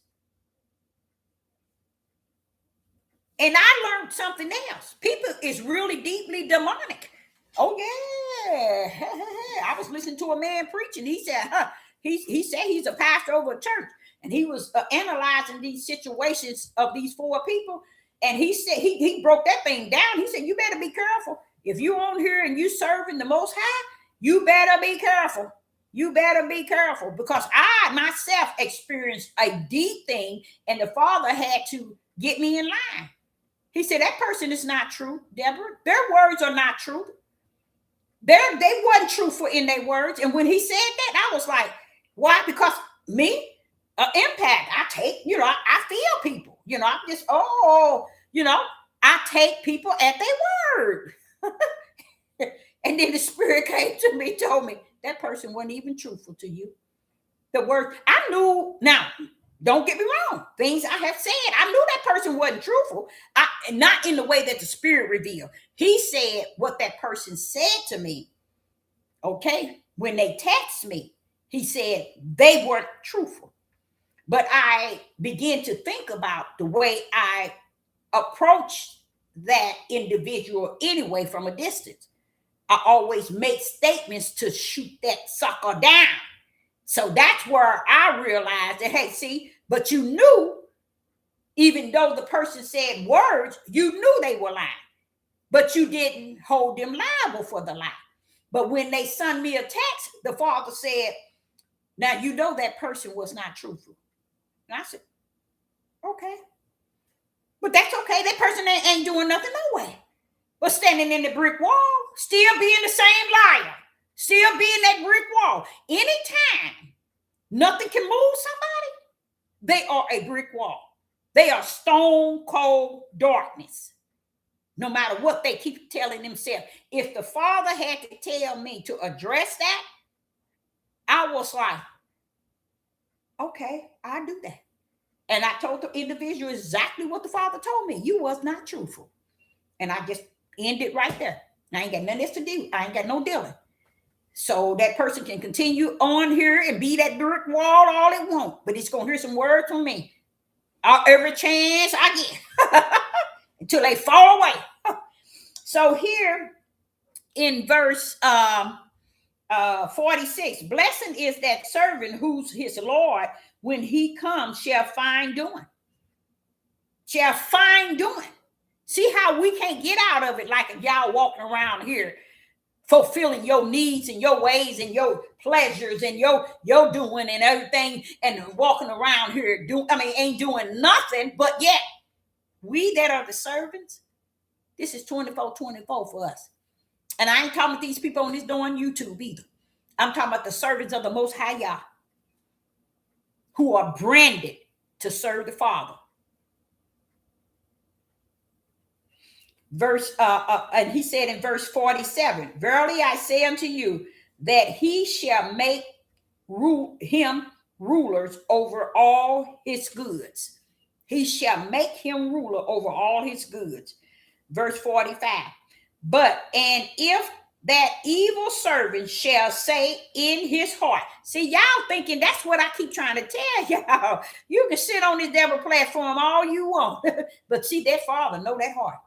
And I learned something else. People is really deeply demonic. Oh, yeah. I was listening to a man preaching. He said, he said he's a pastor over a church. And he was analyzing these situations of these four people. And he said, he broke that thing down. He said, you better be careful. If you on here and you serving the Most High, you better be careful. You better be careful, because I myself experienced a deep thing, and the Father had to get me in line. He said, that person is not true, Deborah. Their words are not true. They wasn't truthful in their words. And when he said that, I was like, why? Because me, impact. I take, I feel people. I'm just, I take people at their word. And then the Spirit came to me, told me that person wasn't even truthful to you. The word, I knew. Now, don't get me wrong. Things I have said, I knew that person wasn't truthful. Not in the way that the Spirit revealed. He said what that person said to me. Okay, when they text me, he said they weren't truthful. But I began to think about the way I approached that individual anyway from a distance. I always make statements to shoot that sucker down. So that's where I realized that, hey, see, but you knew, even though the person said words, you knew they were lying, but you didn't hold them liable for the lie. But when they sent me a text, the Father said, now you know that person was not truthful. And I said, okay. But that's okay. That person ain't doing nothing no way. But standing in the brick wall, still being the same liar, still being that brick wall. Anytime nothing can move somebody, they are a brick wall. They are stone cold darkness. No matter what they keep telling themselves. If the Father had to tell me to address that, I was like, okay, I'll do that. And I told the individual exactly what the Father told me. You was not truthful. And I just ended right there. I ain't got nothing else to do. I ain't got no dealing. So that person can continue on here and be that brick wall all it wants. But it's going to hear some words from me. Every chance I get. Until they fall away. So here in verse 46, blessed is that servant who's his Lord, when he comes, shall find doing. Shall find doing. See how we can't get out of it like y'all walking around here, fulfilling your needs and your ways and your pleasures and your doing and everything, and walking around here ain't doing nothing, but yet we that are the servants, this is 24/24 for us. And I ain't talking about these people on this doing YouTube either. I'm talking about the servants of the Most High Yah, who are branded to serve the Father. And he said in verse 47, verily I say unto you, that he shall make him rulers over all his goods. He shall make him ruler over all his goods. Verse 45. And if that evil servant shall say in his heart. See, y'all thinking that's what I keep trying to tell y'all. You can sit on this devil platform all you want. But see, that Father know that heart.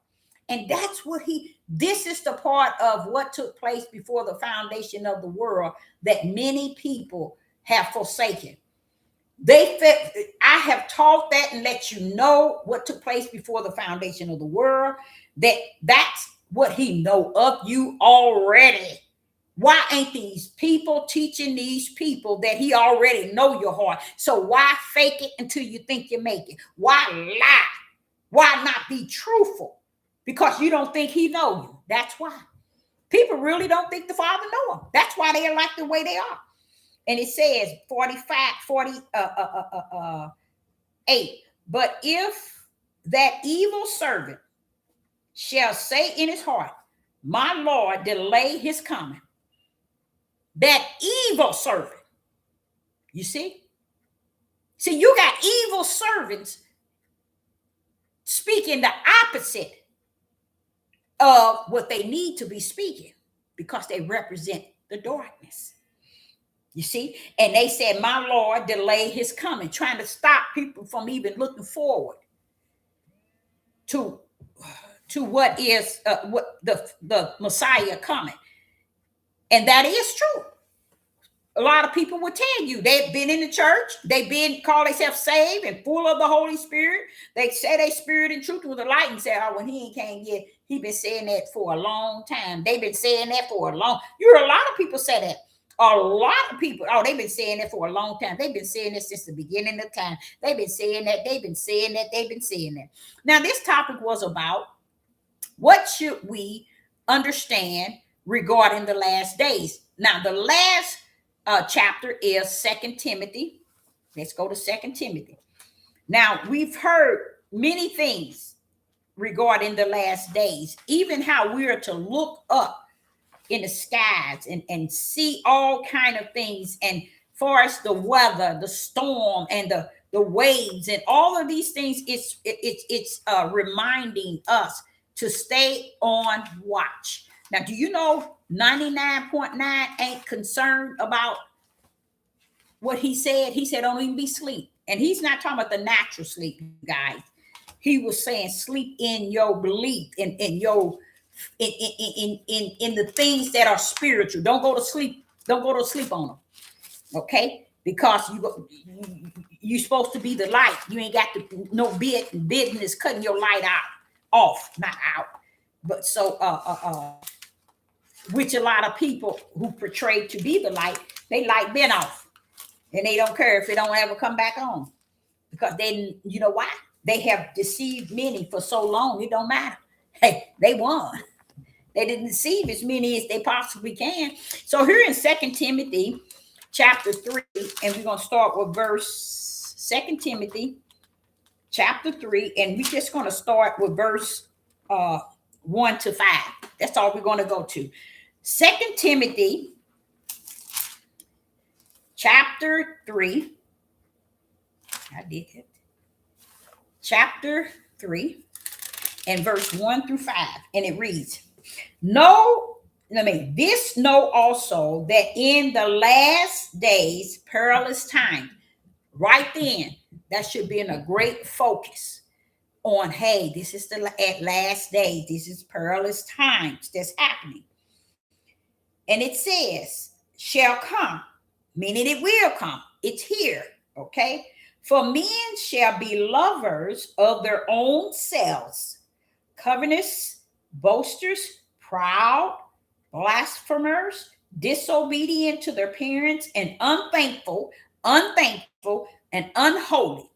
And that's what this is the part of what took place before the foundation of the world that many people have forsaken. I have taught that and let you know what took place before the foundation of the world, that's what he know of you already. Why ain't these people teaching these people that he already know your heart? So why fake it until you think you make it? Why lie? Why not be truthful? Because you don't think he know you. That's why. People really don't think the Father know them. That's why they are like the way they are. And it says 48. But if that evil servant shall say in his heart, my Lord delay his coming. that evil servant. You see? See, you got evil servants speaking the opposite of what they need to be speaking because they represent the darkness. You see? And they said, my Lord delayed his coming, trying to stop people from even looking forward to what is what the Messiah coming. And that is true. A lot of people will tell you they've been in the church, they've been called themselves saved and full of the Holy Spirit. They say they spirit and truth with the light and say, oh, when he ain't came yet, he been saying that for a long time. They've been saying that for a long. You hear a lot of people say that. A lot of people, oh, they've been saying that for a long time. They've been saying this since the beginning of time. They've been saying that. They've been saying that. They've been saying that. Now, this topic was about what should we understand regarding the last days. Now, the last chapter is 2 Timothy. Let's go to 2 Timothy. Now, we've heard many things regarding the last days, even how we are to look up in the skies and see all kind of things, and far as the weather, the storm, and the waves, and all of these things, it's reminding us to stay on watch. Now, do you know 99.9 ain't concerned about what he said? He said, don't even be asleep. And he's not talking about the natural sleep, guys. He was saying sleep in your belief, in your in the things that are spiritual. Don't go to sleep. Don't go to sleep on them. Okay? Because you're supposed to be the light. You ain't got to no business cutting your light off, not out. But so which a lot of people who portray to be the light, they light been off. And they don't care if it don't ever come back on. Because then, you know why? They have deceived many for so long, it don't matter. Hey, they won. They didn't deceive as many as they possibly can. So here in 2 Timothy chapter 3, and we're going to start with verse 2 Timothy chapter 3, and we're just going to start with verse 1 to 5. That's all we're going to go to. 2 Timothy chapter 3. I did it. Chapter 3 and verse 1 through 5. And it reads, know also that in the last days, perilous time. Right then, that should be in a great focus on, hey, this is the last days. This is perilous times that's happening. And it says, shall come, meaning it will come. It's here, okay? For men shall be lovers of their own selves, covetous, boasters, proud, blasphemers, disobedient to their parents, and unthankful, and unholy.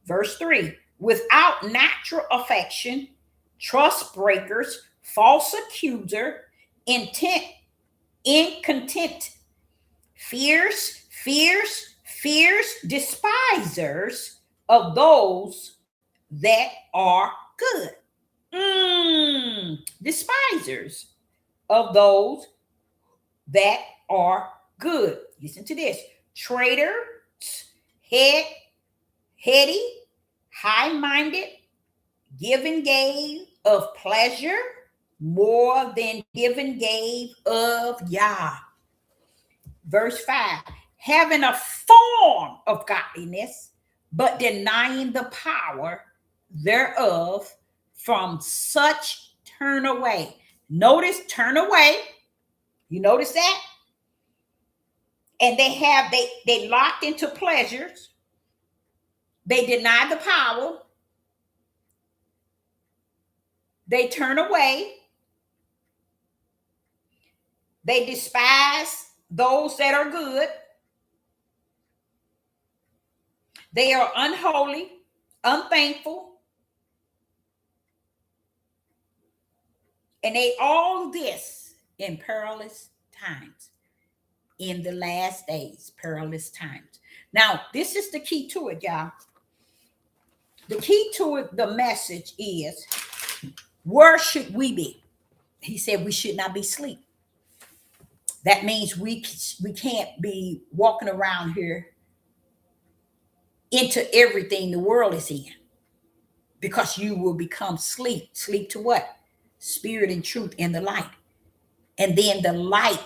Verse 3, without natural affection, trust breakers, false accuser, incontent, fierce, despisers of those that are good. Despisers of those that are good. Listen to this. Traitors, heady, high-minded, giving gave of pleasure more than giving gave of Yah. Verse 5, having a form of godliness, but denying the power thereof, from such turn away. Notice, turn away. You notice that? And they locked into pleasures. They deny the power. They turn away. They despise those that are good. They are unholy, unthankful. And they all this in perilous times. In the last days, perilous times. Now, this is the key to it, y'all. The key to it, the message is, where should we be? He said we should not be asleep. That means we can't be walking around here into everything the world is in, because you will become sleep. Sleep to what? Spirit and truth and the light. And then the light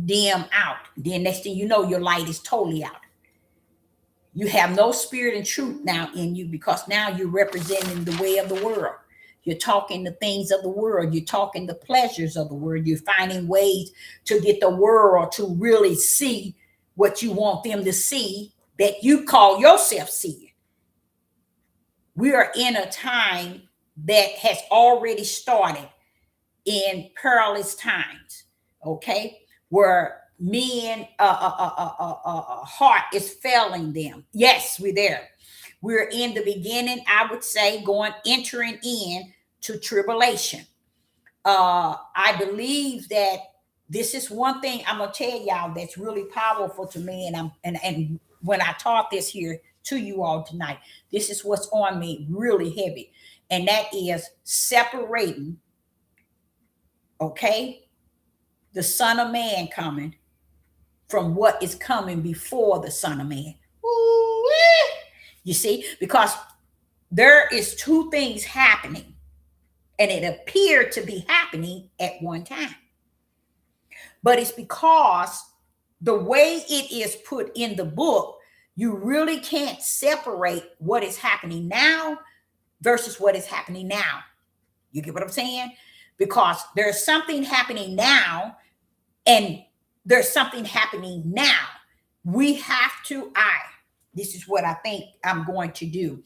dim out. Then next thing you know, your light is totally out. You have no spirit and truth now in you, because now you're representing the way of the world. You're talking the things of the world. You're talking the pleasures of the world. You're finding ways to get the world to really see what you want them to see, that you call yourself seeing. We are in a time that has already started in perilous times, okay, where men heart is failing them. Yes, we're there. We're in the beginning, I would say, entering in to tribulation. I believe that this is one thing I'm gonna tell y'all that's really powerful to me, and when I taught this here to you all tonight, this is what's on me really heavy, and that is separating, okay, the Son of Man coming from what is coming before the Son of Man. Ooh-wee. You see, because there is two things happening, and it appeared to be happening at one time. But it's because the way it is put in the book, you really can't separate what is happening now versus what is happening now. You get what I'm saying? Because there's something happening now, and there's something happening now. We have to, this is what I think I'm going to do.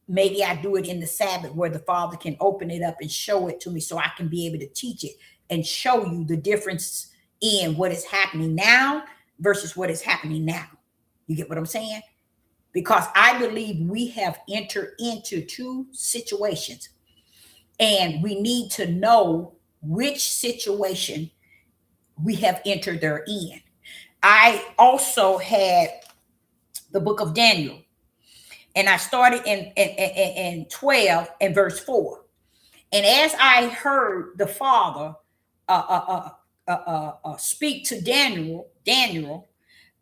Maybe I do it in the Sabbath, where the Father can open it up and show it to me, so I can be able to teach it and show you the difference in what is happening now versus what is happening now. You get what I'm saying? Because I believe we have entered into two situations, and we need to know which situation we have entered therein. I also had the book of Daniel, and I started in 12 and verse 4. And as I heard the Father speak to Daniel,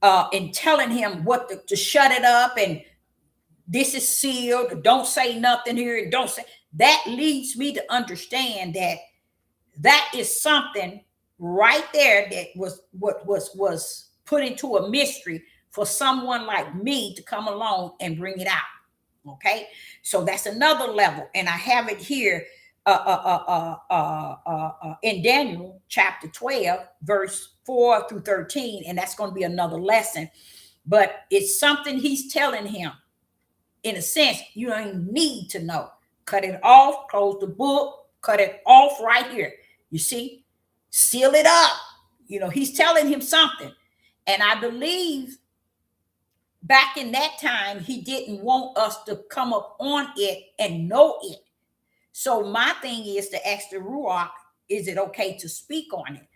and telling him what to shut it up, and this is sealed, don't say nothing here, don't say, that leads me to understand that that is something right there that was what was put into a mystery for someone like me to come along and bring it out. Okay, so that's another level, and I have it here in Daniel chapter 12, verse 4 through 13, and that's going to be another lesson. But it's something he's telling him. In a sense, you don't need to know. Cut it off, close the book, cut it off right here. You see, seal it up. You know, he's telling him something. And I believe back in that time, he didn't want us to come up on it and know it. So my thing is to ask the Ruach, is it okay to speak on it?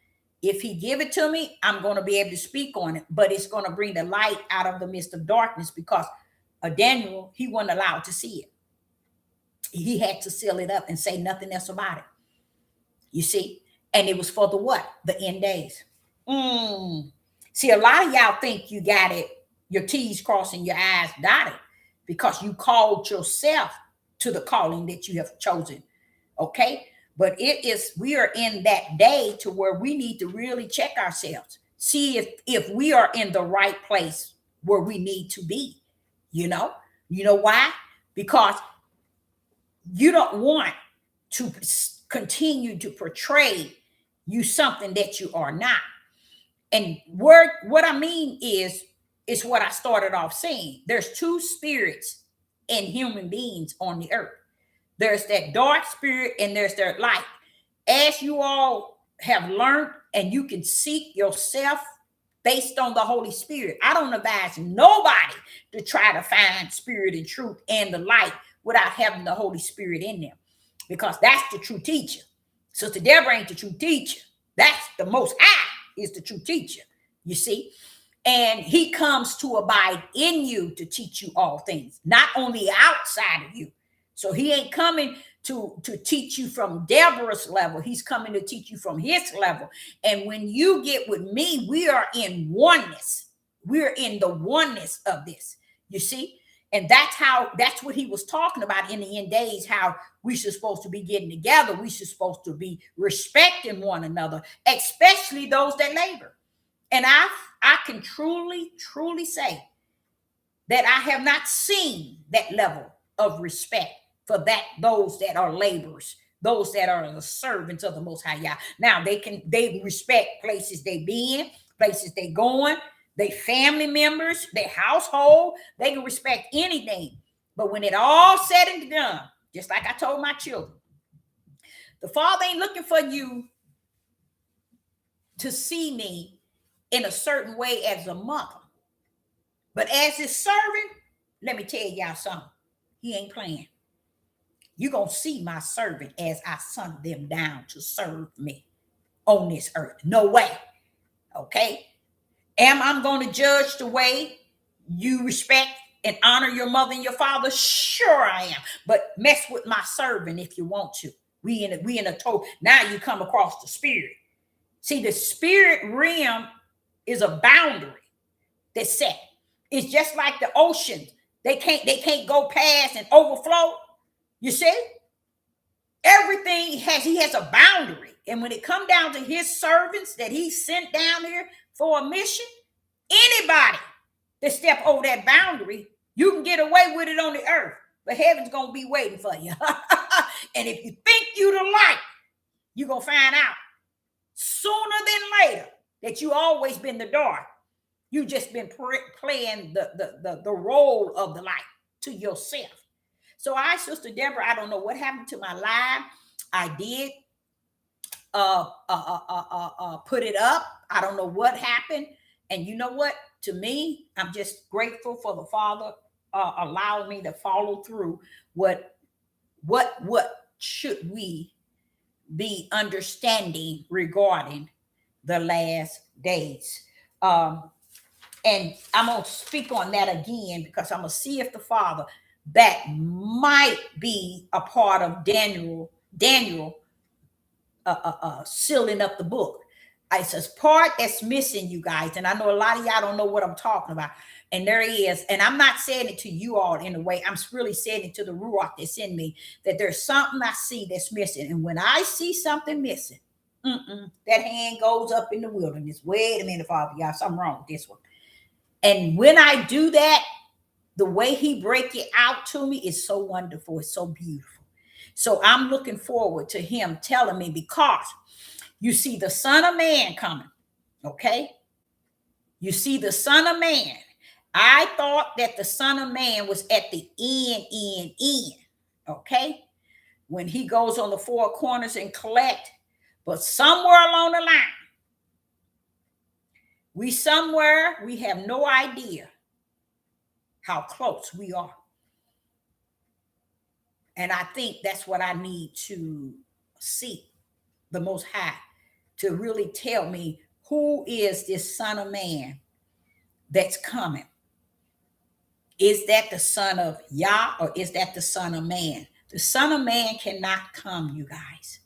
If he give it to me, I'm going to be able to speak on it, but it's going to bring the light out of the midst of darkness, because Daniel, he wasn't allowed to see it. He had to seal it up and say nothing else about it. You see? And it was for the what? The end days. See, a lot of y'all think you got it, your T's crossing, your I's dotted, because you called yourself to the calling that you have chosen. Okay? But we are in that day to where we need to really check ourselves. See if we are in the right place where we need to be. You know why? Because you don't want to continue to portray you something that you are not. And what I mean is what I started off saying. There's two spirits in human beings on the earth. There's that dark spirit and there's that light. As you all have learned, and you can seek yourself based on the Holy Spirit. I don't advise nobody to try to find spirit and truth and the light without having the Holy Spirit in them, because that's the true teacher. Sister Deborah ain't the true teacher. That's the Most High is the true teacher, you see. And he comes to abide in you to teach you all things, not on the outside of you. So he ain't coming to teach you from Deborah's level. He's coming to teach you from his level. And when you get with me, we are in oneness. We're in the oneness of this. You see? And that's what he was talking about in the end days, how we should supposed to be getting together. We should supposed to be respecting one another, especially those that labor. And I can truly, truly say that I have not seen that level of respect for those that are laborers, those that are the servants of the Most High Yah. Now they respect places they be in, places they going, they family members, their household. They can respect anything. But when it all said and done, just like I told my children, the Father ain't looking for you to see me in a certain way as a mother. But as his servant, let me tell y'all something. He ain't playing. You're going to see my servant as I sent them down to serve me on this earth. No way. Okay? Am I going to judge the way you respect and honor your mother and your father? Sure I am. But mess with my servant if you want to. We in a total. Now you come across the spirit. See, the spirit realm is a boundary that's set. It's just like the ocean. They can't go past and overflow. You see? Everything he has a boundary. And when it come down to his servants that he sent down here for a mission, anybody that step over that boundary, you can get away with it on the earth. But heaven's going to be waiting for you. And if you think you the light, you're going to find out sooner than later that you always been the dark. You just been playing the role of the light to yourself. So Sister Deborah, I don't know what happened to my live. I did put it up. I don't know what happened. And you know what? To me, I'm just grateful for the Father allowing me to follow through. What should we be understanding regarding the last days? And I'm going to speak on that again because I'm going to see if the Father that might be a part of Daniel sealing up the book. It's a part that's missing, you guys. And I know a lot of y'all don't know what I'm talking about. And there is. And I'm not saying it to you all in a way. I'm really saying it to the Ruach that's in me, that there's something I see that's missing. And when I see something missing, that hand goes up in the wilderness. Wait a minute, Father, y'all, something wrong with this one. And when I do that, the way he break it out to me is so wonderful. It's so beautiful. So I'm looking forward to him telling me, because you see the Son of Man coming. Okay. You see the Son of Man. I thought that the Son of Man was at the end. Okay. When he goes on the four corners and collect, but somewhere along the line, we have no idea how close we are. And I think that's what I need to see the Most High to really tell me, who is this Son of Man that's coming? Is that the Son of Yah, or is that the Son of Man? The Son of Man cannot come, you guys,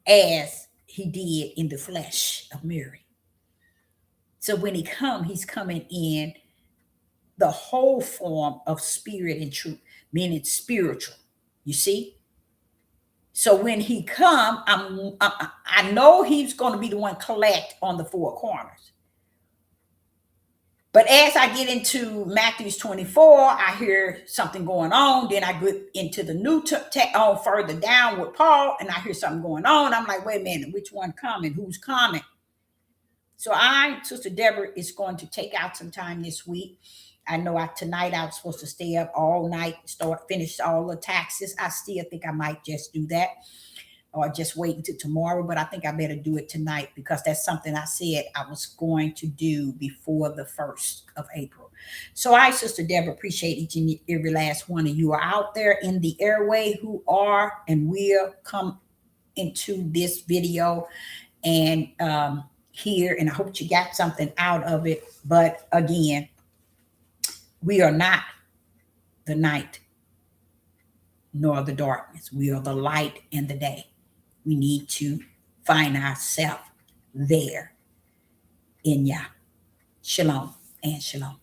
as he did in the flesh of Mary. So when he comes, he's coming in the whole form of spirit and truth, meaning spiritual. You see? So when he come, I know he's going to be the one collect on the four corners. But as I get into Matthew 24, I hear something going on. Then I get into the new on further down with Paul, and I hear something going on. I'm like, wait a minute, which one coming? Who's coming? So Sister Deborah, is going to take out some time this week. I know tonight I was supposed to stay up all night, finish all the taxes. I still think I might just do that, or just wait until tomorrow. But I think I better do it tonight, because that's something I said I was going to do before the 1st of April. So Sister Deborah, appreciate each and every last one of you are out there in the airway who are and will come into this video and here. And I hope you got something out of it. But again, we are not the night nor the darkness. We are the light in the day. We need to find ourselves there in Yah. Shalom and shalom.